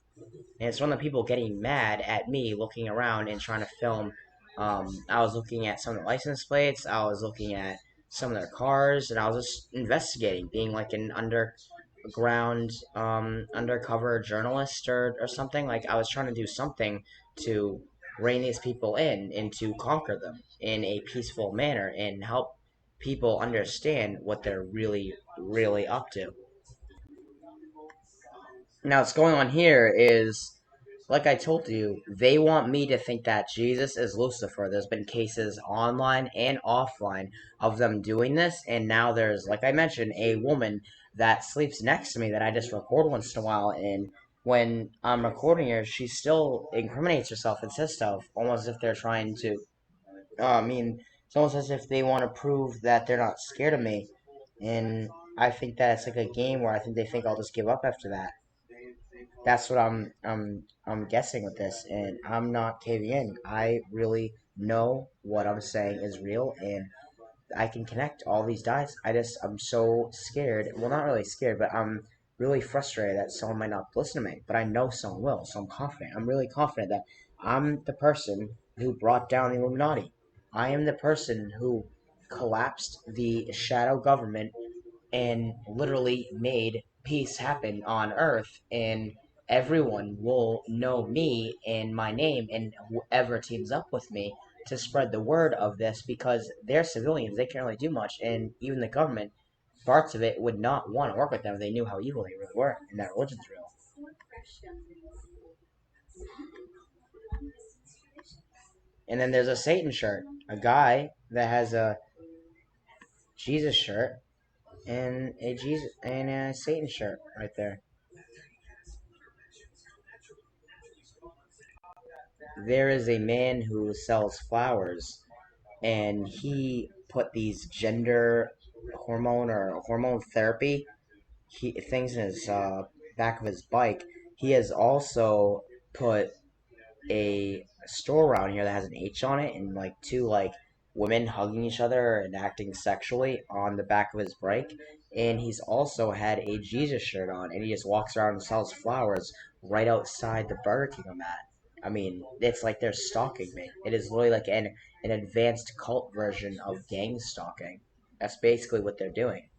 And it's one of the people getting mad at me looking around and trying to film. I was looking at some of the license plates, I was looking at some of their cars, and I was just investigating, being like an underground, undercover journalist or something. Like, I was trying to do something to rein these people in and to conquer them in a peaceful manner and help people understand what they're really, really up to. Now, what's going on here is, like I told you, they want me to think that Jesus is Lucifer. There's been cases online and offline of them doing this, and now there's, like I mentioned, a woman that sleeps next to me that I just record once in a while, and when I'm recording her, she still incriminates herself and says stuff, almost as if they're trying to, it's almost as if they want to prove that they're not scared of me, and I think that it's like a game where I think they think I'll just give up after that. That's what I'm guessing with this, and I'm not caving in. I really know what I'm saying is real, and I can connect all these dots. I'm so scared. Well, not really scared, but I'm really frustrated that someone might not listen to me. But I know someone will, so I'm confident. I'm really confident that I'm the person who brought down the Illuminati. I am the person who collapsed the shadow government and literally made peace happen on Earth, and everyone will know me and my name, and whoever teams up with me to spread the word of this, because they're civilians, they can't really do much, and even the government, parts of it, would not want to work with them if they knew how evil they really were and that religion's real. And then there's a Satan shirt, a guy that has a Jesus shirt and a Satan shirt right there. There is a man who sells flowers, and he put these gender hormone therapy things in his back of his bike. He has also put a store around here that has an H on it, and like two women hugging each other and acting sexually on the back of his bike. And he's also had a Jesus shirt on, and he just walks around and sells flowers right outside the Burger King I'm at. I mean, it's like they're stalking me. It is literally like an advanced cult version of gang stalking. That's basically what they're doing.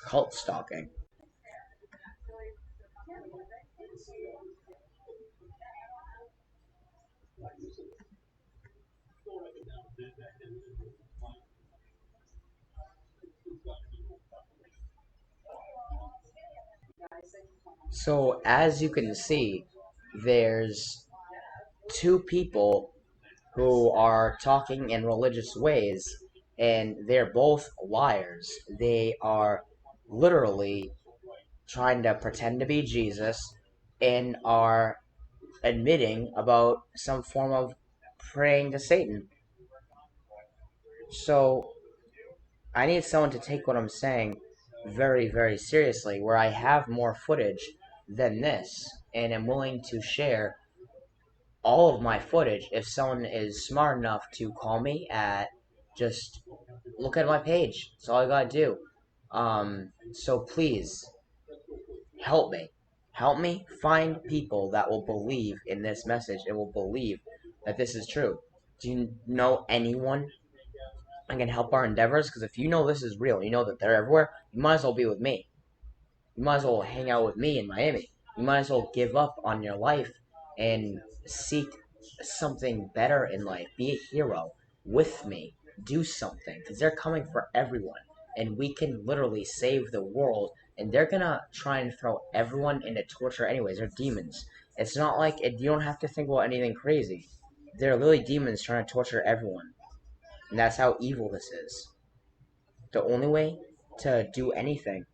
Cult stalking. So, as you can see, there's two people who are talking in religious ways, and they're both liars. They are literally trying to pretend to be Jesus and are admitting about some form of praying to Satan. So I need someone to take what I'm saying very, very seriously, where I have more footage than this, and am willing to share all of my footage if someone is smart enough to call me at, just look at my page. That's all I gotta do. So please help me. Help me find people that will believe in this message and will believe that this is true. Do you know anyone that can help our endeavors? Because if you know this is real, you know that they're everywhere, you might as well be with me. You might as well hang out with me in Miami. You might as well give up on your life and seek something better in life. Be a hero with me. Do something because they're coming for everyone, and we can literally save the world. And they're gonna try and throw everyone into torture anyways. They're demons. It's not like you don't have to think about anything crazy. They're literally demons trying to torture everyone, and that's how evil this is. The only way to do anything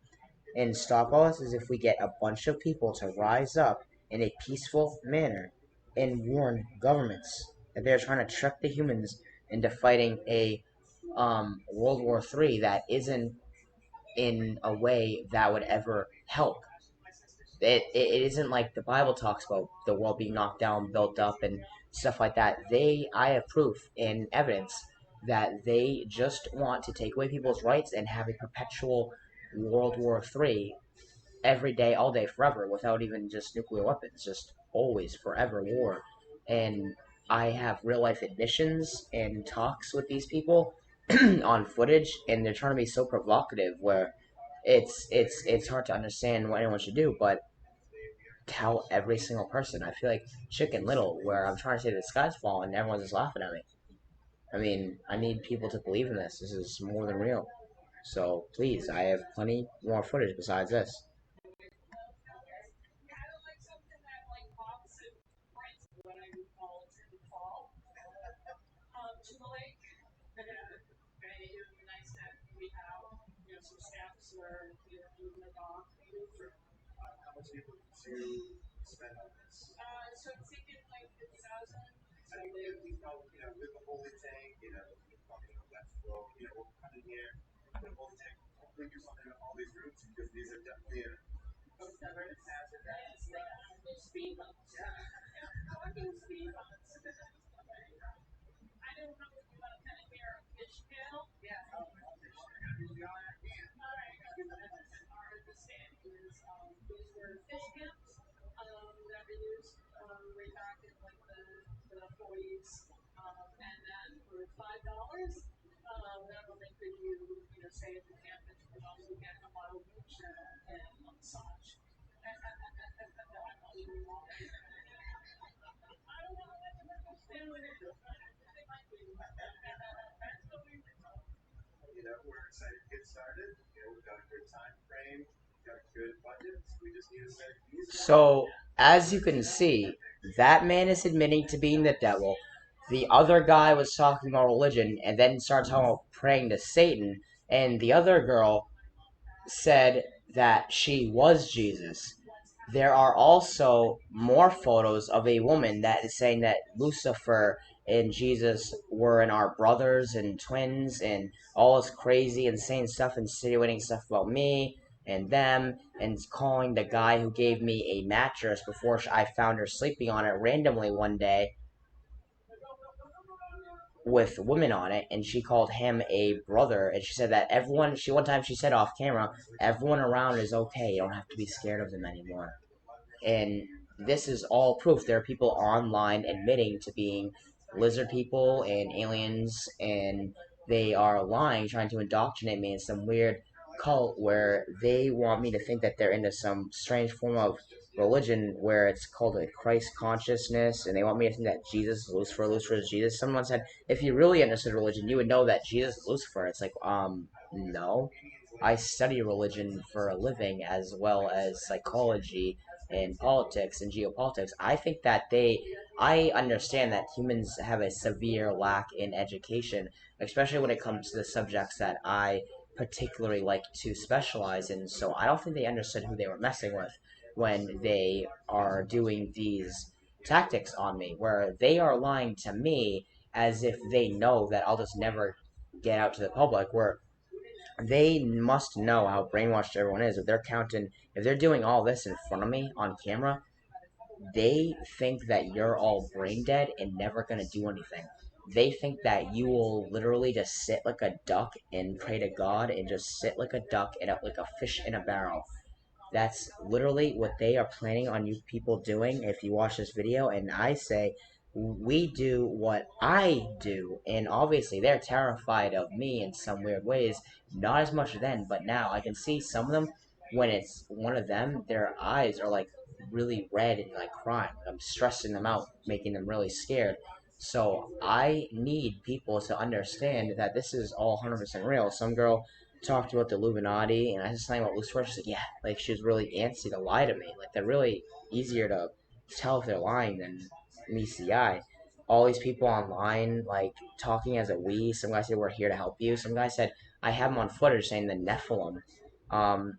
and stop all this is if we get a bunch of people to rise up in a peaceful manner and warn governments that they're trying to trick the humans into fighting a World War III that isn't in a way that would ever help. It isn't like the Bible talks about the world being knocked down, built up, and stuff like that. I have proof and evidence that they just want to take away people's rights and have a perpetual World War III every day, all day, forever, without even just nuclear weapons, just always, forever war. And I have real life admissions and talks with these people on footage, and they're trying to be so provocative where it's hard to understand what anyone should do, but tell every single person. I feel like Chicken Little, where I'm trying to say the sky's falling, and everyone's just laughing at me. I mean, I need people to believe in this. This is more than real. So please, I have plenty more footage besides this. So, as you can see, that man is admitting to being the devil. The other guy was talking about religion and then started talking about praying to Satan. And the other girl said that she was Jesus. There are also more photos of a woman that is saying that Lucifer and Jesus were and are brothers and twins and all this crazy, insane stuff, insinuating stuff about me and them, and calling the guy who gave me a mattress before I found her sleeping on it randomly one day with women on it, and she called him a brother, and she said that one time she said off camera, everyone around is okay, you don't have to be scared of them anymore. And this is all proof. There are people online admitting to being lizard people and aliens, and they are lying, trying to indoctrinate me in some weird cult where they want me to think that they're into some strange form of religion where it's called a Christ consciousness, and they want me to think that Jesus is Lucifer, Lucifer is Jesus. Someone said, if you really understood religion, you would know that Jesus is Lucifer. It's like, no. I study religion for a living as well as psychology and politics and geopolitics. I understand that humans have a severe lack in education, especially when it comes to the subjects that I particularly like to specialize in. So I don't think they understood who they were messing with when they are doing these tactics on me, where they are lying to me as if they know that I'll just never get out to the public, where they must know how brainwashed everyone is. If they're doing all this in front of me on camera, they think that you're all brain dead and never gonna do anything. They think that you will literally just sit like a duck and pray to God and just sit like a duck and like a fish in a barrel. That's literally what they are planning on you people doing if you watch this video. And I say, we do what I do. And obviously, they're terrified of me in some weird ways. Not as much then, but now I can see some of them. When it's one of them, their eyes are like really red and like crying. I'm stressing them out, making them really scared. So I need people to understand that this is all 100% real. Some girl talked about the Illuminati, and I was saying about Lucifer. She's like, yeah, like she was really antsy to lie to me. Like they're really easier to tell if they're lying than meets the eye. All these people online, like talking as a we. Some guy said we're here to help you. Some guy said I have him on footage saying the Nephilim, um,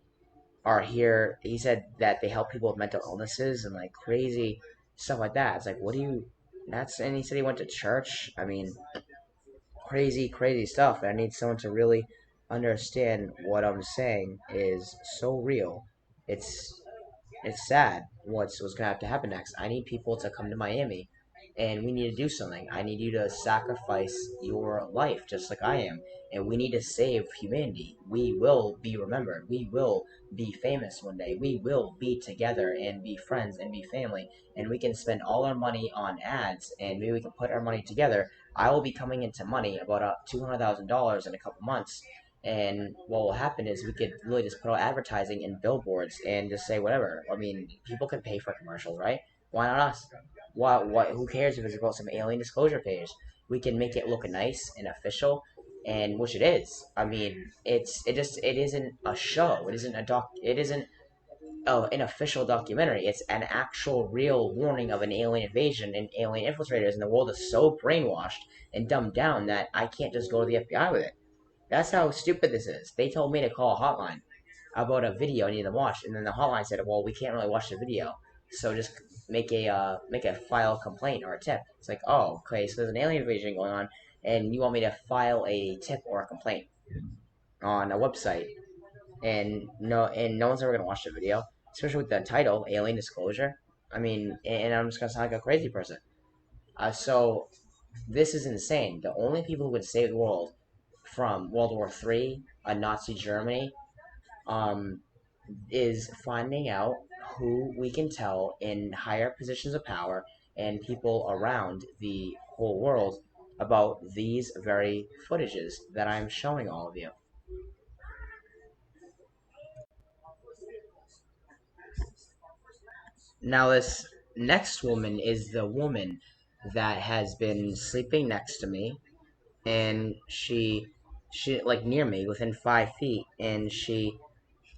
are here. He said that they help people with mental illnesses and like crazy stuff like that. It's like, what do you? That's and he said he went to church. I mean, crazy, crazy stuff. And I need someone to really understand what I'm saying is so real. It's it's sad what's gonna have to happen next. I need people to come to Miami, and we need to do something. I need you to sacrifice your life just like I am, and we need to save humanity. We will be remembered. We will be famous one day. We will be together and be friends and be family, and we can spend all our money on ads, and maybe we can put our money together. I will be coming into money about $200,000 in a couple months, and what will happen is we could really just put out advertising in billboards and just say whatever. I mean, people can pay for commercials, right? Why not us? What? Who cares if it's about some alien disclosure page? We can make it look nice and official, and which it is. I mean, it isn't a show. It isn't a doc. It isn't an official documentary. It's an actual real warning of an alien invasion and alien infiltrators, and the world is so brainwashed and dumbed down that I can't just go to the FBI with it. That's how stupid this is. They told me to call a hotline about a video I needed to watch, and then the hotline said, "Well, we can't really watch the video, so just make a file complaint or a tip." It's like, oh, okay, so there's an alien invasion going on, and you want me to file a tip or a complaint on a website, and no one's ever gonna watch the video, especially with the title, "Alien Disclosure." I mean, and I'm just gonna sound like a crazy person. So this is insane. The only people who would save the world from World War III, a Nazi Germany, um, is finding out who we can tell in higher positions of power and people around the whole world about these very footages that I'm showing all of you. Now, this next woman is the woman that has been sleeping next to me, and she like near me within 5 feet, and she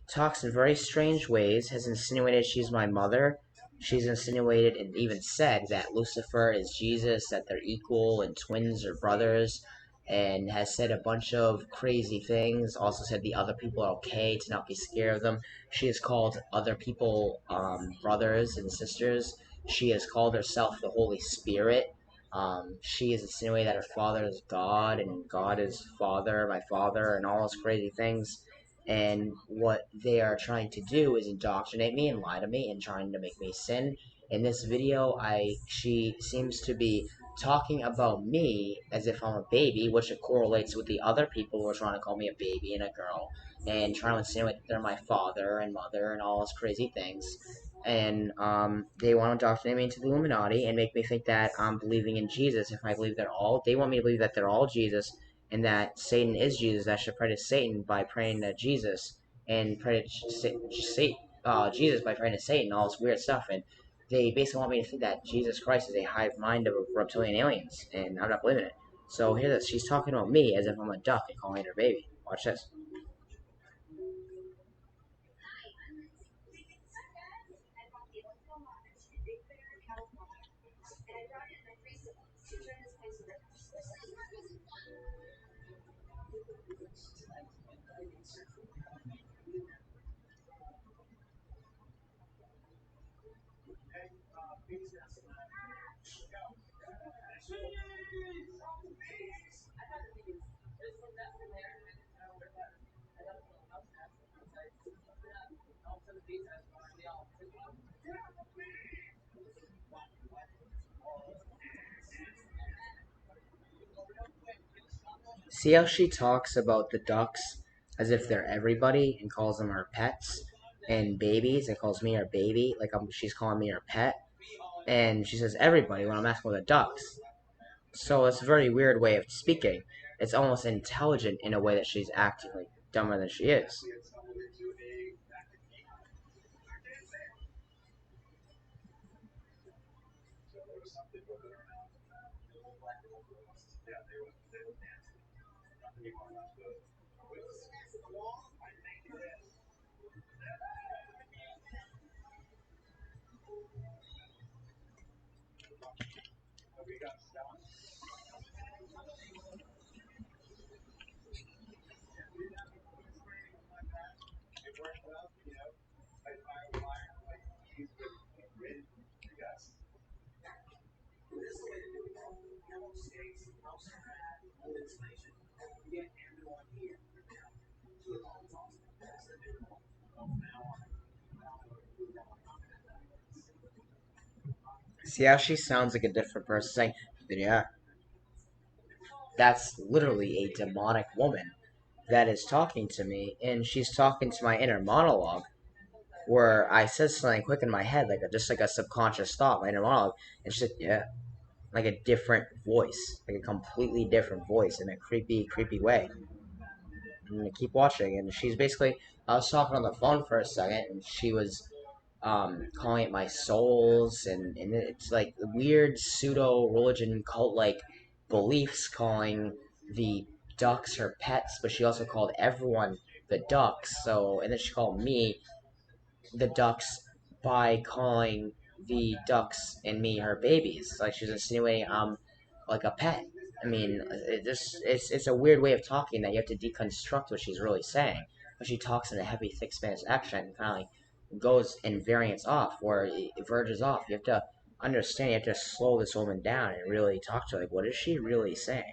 talks in very strange ways, has insinuated she's my mother. She's insinuated and even said that Lucifer is Jesus, that they're equal and twins or brothers, and has said a bunch of crazy things. Also said the other people are okay to not be scared of them. She has called other people brothers and sisters. She has called herself the Holy Spirit. She has insinuated that her father is God and God is Father, my father, and all those crazy things, and what they are trying to do is indoctrinate me and lie to me and trying to make me sin. In this video, I she seems to be talking about me as if I'm a baby, which it correlates with the other people who are trying to call me a baby and a girl, and trying to insinuate that they're my father and mother and all those crazy things. And they want to indoctrinate me into the Illuminati and make me think that I'm believing in Jesus. If I believe they want me to believe that they're all Jesus, and that Satan is Jesus. I should pray to Satan by praying to Jesus, and pray to Jesus by praying to Satan. All this weird stuff, and they basically want me to think that Jesus Christ is a hive mind of reptilian aliens, and I'm not believing it. So here, this she's talking about me as if I'm a duck and calling it her baby. Watch this. See how she talks about the ducks as if they're everybody and calls them her pets? and babies and calls me her baby, like she's calling me her pet. And she says everybody when I'm asking for the ducks. So it's a very weird way of speaking. It's almost intelligent in a way that she's acting like dumber than she is. See how she sounds like a different person saying, yeah, that's literally a demonic woman that is talking to me, and she's talking to my inner monologue, where I said something quick in my head, just like a subconscious thought, my inner monologue, and she said, yeah, like a different voice, like a completely different voice in a creepy, creepy way. I'm gonna keep watching, and she's basically, I was talking on the phone for a second, and she was calling it my souls, and it's like weird pseudo religion cult like beliefs, calling the ducks her pets, but she also called everyone the ducks. So, and then she called me the ducks by calling the ducks and me her babies. Like she was insinuating I'm like a pet. I mean, it's a weird way of talking that you have to deconstruct what she's really saying. But she talks in a heavy, thick Spanish accent and kind of like goes in variants off, or it verges off. You have to understand. You have to slow this woman down and really talk to her. Like, what is she really saying?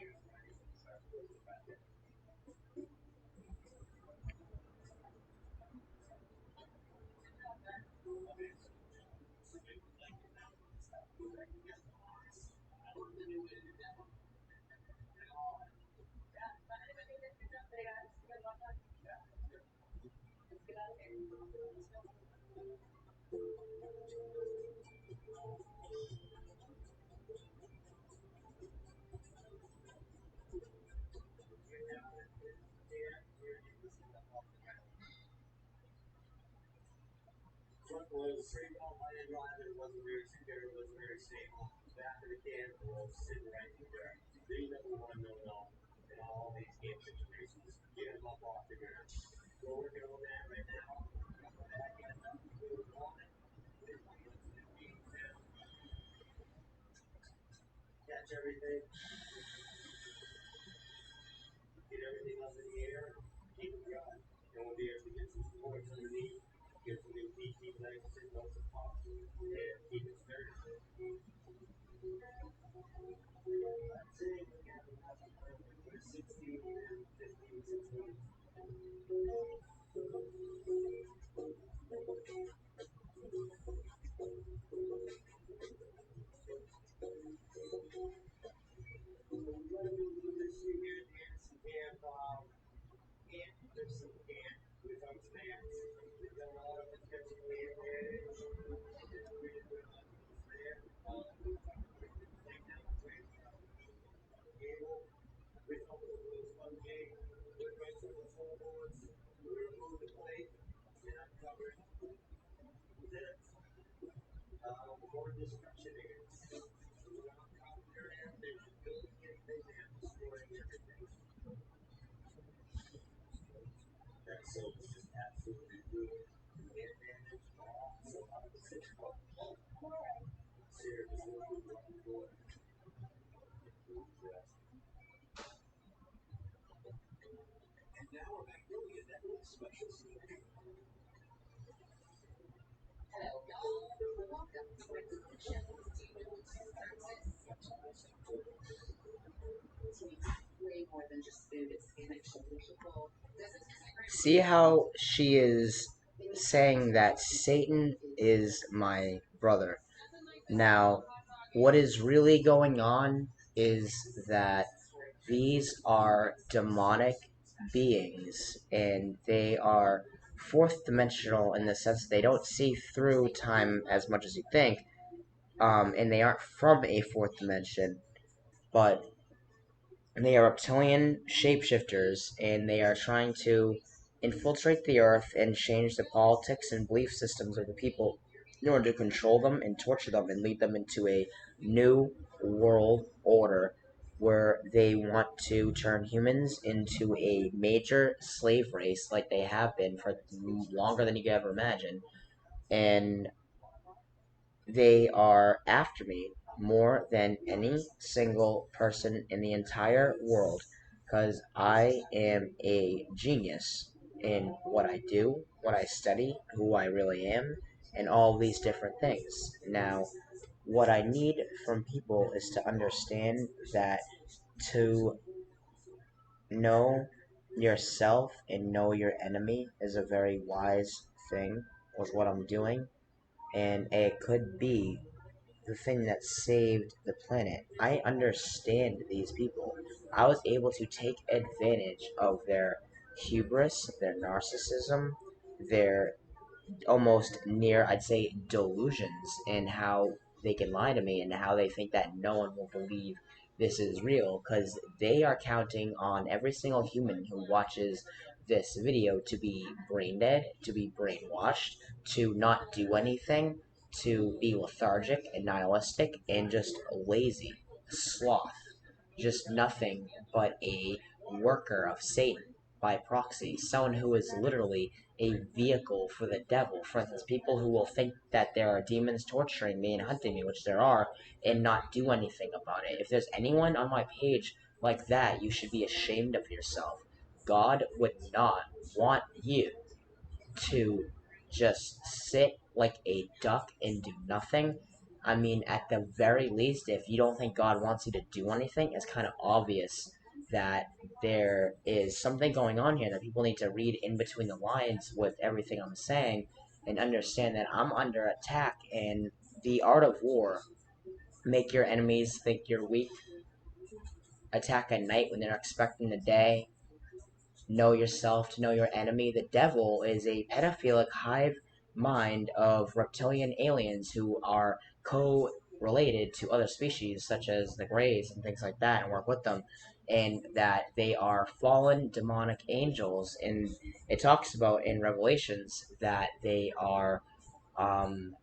See how she is saying that Satan is my brother. Now, what is really going on is that these are demonic beings, and they are fourth dimensional in the sense they don't see through time as much as you think, and they aren't from a fourth dimension, but they are reptilian shapeshifters, and they are trying to infiltrate the earth and change the politics and belief systems of the people in order to control them and torture them and lead them into a new world order where they want to turn humans into a major slave race like they have been for longer than you could ever imagine. And they are after me more than any single person in the entire world because I am a genius in what I do, what I study, who I really am, and all these different things. Now, what I need from people is to understand that to know yourself and know your enemy is a very wise thing with what I'm doing, and it could be the thing that saved the planet. I understand these people. I was able to take advantage of their hubris, their narcissism, their almost near, I'd say, delusions, and how they can lie to me and how they think that no one will believe this is real because they are counting on every single human who watches this video to be brain dead, to be brainwashed, to not do anything, to be lethargic and nihilistic and just lazy, sloth, just nothing but a worker of Satan by proxy, someone who is literally a vehicle for the devil. For instance, people who will think that there are demons torturing me and hunting me, which there are, and not do anything about it. If there's anyone on my page like that, you should be ashamed of yourself. God would not want you to just sit like a duck and do nothing. I mean, at the very least, if you don't think God wants you to do anything, it's kind of obvious that there is something going on here that people need to read in between the lines with everything I'm saying and understand that I'm under attack. And the art of war, make your enemies think you're weak, attack at night when they're expecting the day, know yourself to know your enemy. The devil is a pedophilic hive mind of reptilian aliens who are co-related to other species such as the Greys and things like that and work with them, and that they are fallen demonic angels. And it talks about in Revelations that they are um,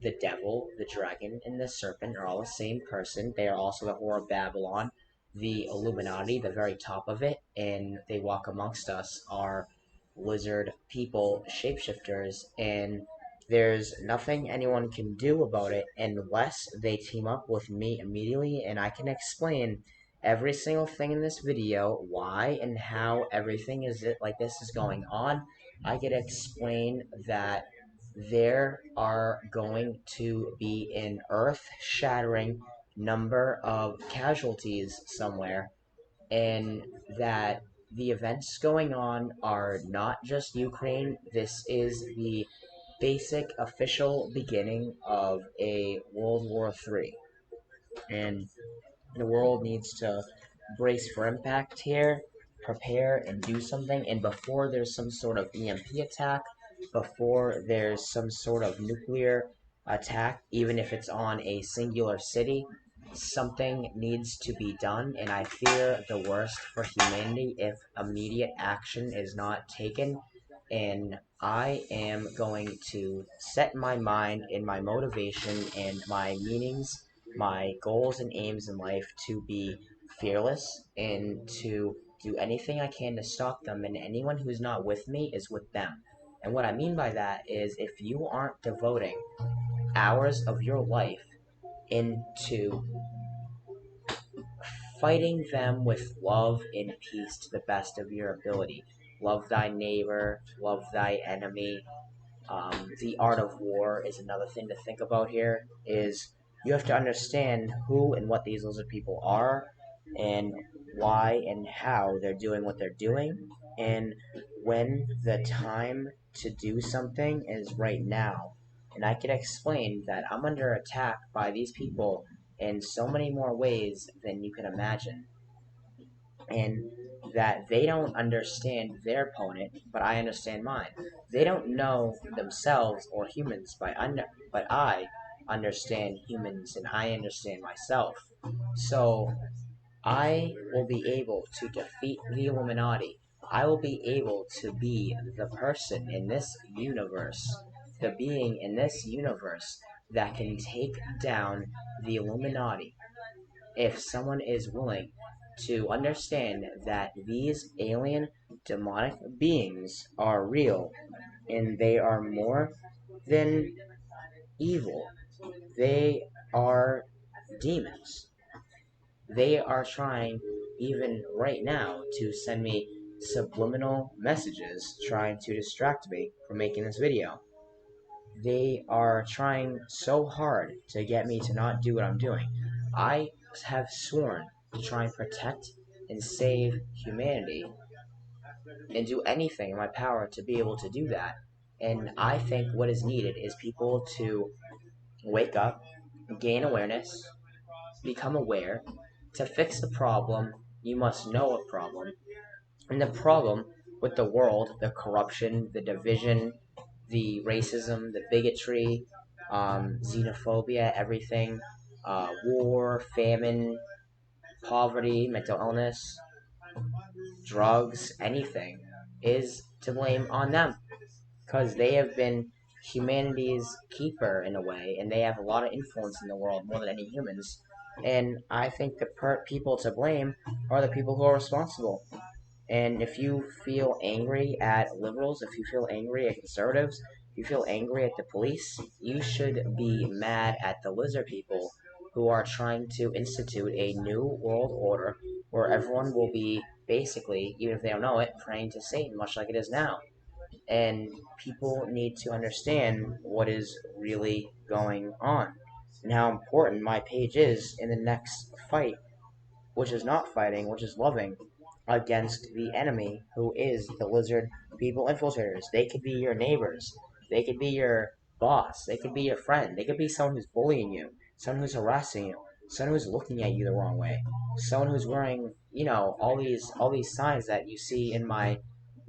the devil, the dragon, and the serpent are all the same person. They are also the whore of Babylon, the Illuminati, the very top of it, and they walk amongst us are lizard people, shapeshifters, and there's nothing anyone can do about it unless they team up with me immediately, and I can explain every single thing in this video, why and how everything is it like this is going on. I can explain that there are going to be an earth-shattering number of casualties somewhere, and that the events going on are not just Ukraine. This is the basic official beginning of a World War III, and the world needs to brace for impact here, prepare and do something, and before there's some sort of EMP attack, before there's some sort of nuclear attack, even if it's on a singular city, something needs to be done, and I fear the worst for humanity if immediate action is not taken. And I am going to set my mind and my motivation and my meanings, my goals and aims in life to be fearless and to do anything I can to stop them, and anyone who's not with me is with them. And what I mean by that is if you aren't devoting hours of your life into fighting them with love and peace to the best of your ability, love thy neighbor, love thy enemy, the art of war is another thing to think about here, is you have to understand who and what these lizard people are, and why and how they're doing what they're doing, and when the time to do something is right now. And I can explain that I'm under attack by these people in so many more ways than you can imagine. And that they don't understand their opponent, but I understand mine. They don't know themselves or humans, but I understand humans and I understand myself. So I will be able to defeat the Illuminati. I will be able to be the person in this universe, the being in this universe that can take down the Illuminati if someone is willing to understand that these alien demonic beings are real and they are more than evil. They are demons. They are trying, even right now, to send me subliminal messages trying to distract me from making this video. They are trying so hard to get me to not do what I'm doing. I have sworn to try and protect and save humanity and do anything in my power to be able to do that. And I think what is needed is people to wake up, gain awareness, become aware. To fix the problem, you must know a problem. And the problem with the world, the corruption, the division, the racism, the bigotry, xenophobia, everything, war, famine, poverty, mental illness, drugs, anything, is to blame on them. Because they have been humanity's keeper in a way, and they have a lot of influence in the world more than any humans. And I think the people to blame are the people who are responsible. And if you feel angry at liberals, if you feel angry at conservatives, if you feel angry at the police, you should be mad at the lizard people who are trying to institute a new world order where everyone will be basically, even if they don't know it, praying to Satan, much like it is now. And people need to understand what is really going on and how important my page is in the next fight, which is not fighting, which is loving against the enemy, who is the lizard people infiltrators. They could be your neighbors, they could be your boss, they could be your friend, they could be someone who's bullying you, someone who's harassing you, someone who's looking at you the wrong way, someone who's wearing, all these signs that you see in my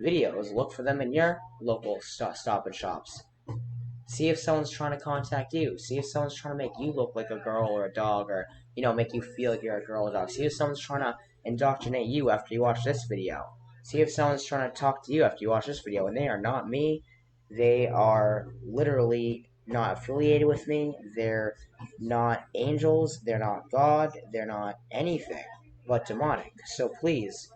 videos. Look for them in your local stop and shops. See if someone's trying to contact you. See if someone's trying to make you look like a girl or a dog, or make you feel like you're a girl or a dog. See if someone's trying to indoctrinate you after you watch this video. See if someone's trying to talk to you after you watch this video. And they are not me. They are literally not affiliated with me. They're not angels. They're not God. They're not anything but demonic. So please,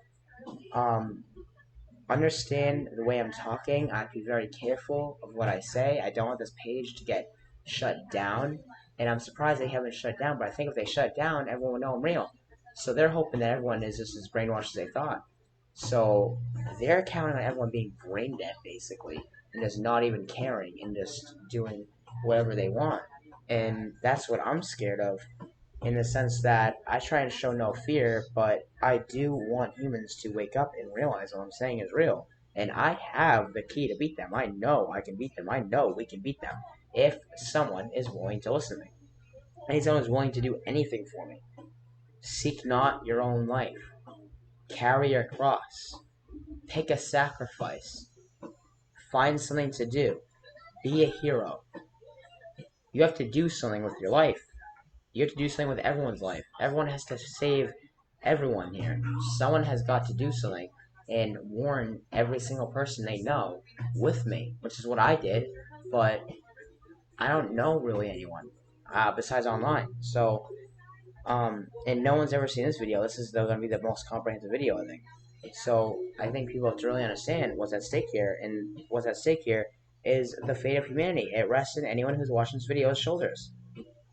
understand the way I'm talking. I have to be very careful of what I say. I don't want this page to get shut down. And I'm surprised they haven't shut down, but I think if they shut down, everyone will know I'm real. So they're hoping that everyone is just as brainwashed as they thought. So they're counting on everyone being brain dead, basically, and just not even caring and just doing whatever they want. And that's what I'm scared of, in the sense that I try and show no fear, but I do want humans to wake up and realize what I'm saying is real. And I have the key to beat them. I know I can beat them. I know we can beat them if someone is willing to listen to me. And someone is willing to do anything for me. Seek not your own life. Carry your cross. Pick a sacrifice. Find something to do. Be a hero. You have to do something with your life. You have to do something with everyone's life. Everyone has to save everyone here. Someone has got to do something and warn every single person they know with me, which is what I did, but I don't know really anyone besides online. So, and no one's ever seen this video. This is going to be the most comprehensive video, I think. So, I think people have to really understand what's at stake here, and what's at stake here is the fate of humanity. It rests in anyone who's watching this video's shoulders.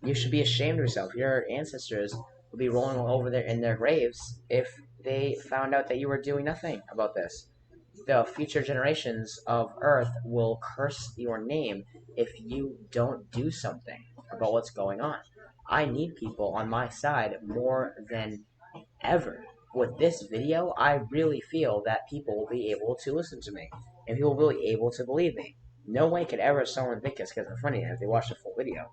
You should be ashamed of yourself. Your ancestors would be rolling over there in their graves if they found out that you were doing nothing about this. The future generations of Earth will curse your name if you don't do something about what's going on. I need people on my side more than ever. With this video, I really feel that people will be able to listen to me, and people will be able to believe me. No way could ever someone think it's because I'm funny if they watch the full video.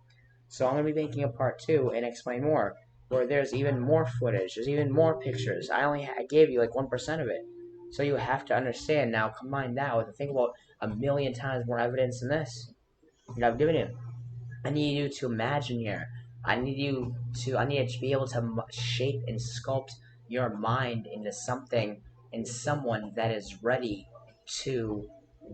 So I'm going to be making a part 2 and explain more. where there's even more footage, there's even more pictures. I gave you like 1% of it. So you have to understand now, combine that with, think about a million times more evidence than this that I've given you. I need you to imagine here. I need to be able to shape and sculpt your mind into something and someone that is ready to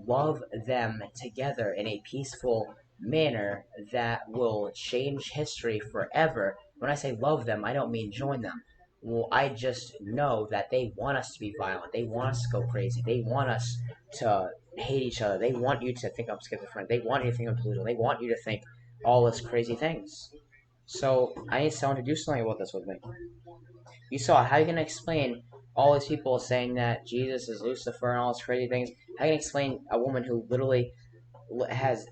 love them together in a peaceful manner that will change history forever. When I say love them, I don't mean join them. Well, I just know that they want us to be violent. They want us to go crazy. They want us to hate each other. They want you to think I'm schizophrenic. They want you to think I'm delusional. They want you to think all this crazy things. So I need someone to do something about this with me. You saw how you can explain all these people saying that Jesus is Lucifer and all these crazy things. How can you explain a woman who literally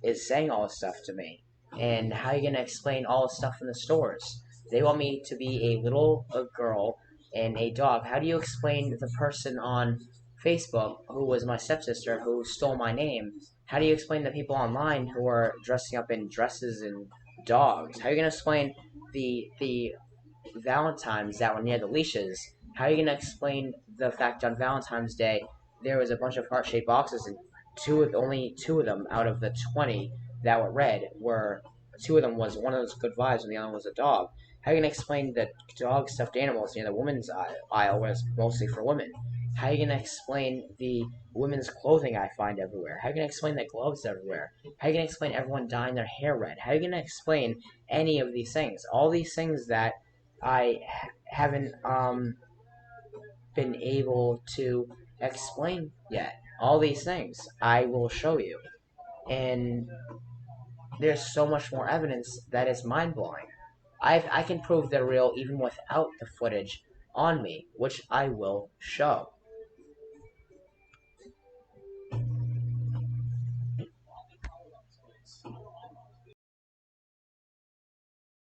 is saying all this stuff to me? And how are you gonna explain all this stuff in the stores? They want me to be a girl and a dog. How do you explain the person on Facebook who was my stepsister who stole my name? How do you explain the people online who are dressing up in dresses and dogs? How are you gonna explain the Valentine's that were near the leashes? How are you gonna explain the fact on Valentine's Day there was a bunch of heart-shaped boxes and only two of them out of the 20 that were red were two of them was one of those good vibes and the other one was a dog? How are you gonna explain that dog stuffed animals near the women's aisle was mostly for women? How are you gonna explain the women's clothing I find everywhere? How are you gonna explain the gloves everywhere? How are you gonna explain everyone dyeing their hair red? How are you gonna explain any of these things? All these things that I haven't been able to explain yet. All these things I will show you, and there's so much more evidence that is mind blowing. I can prove they're real even without the footage on me, which I will show.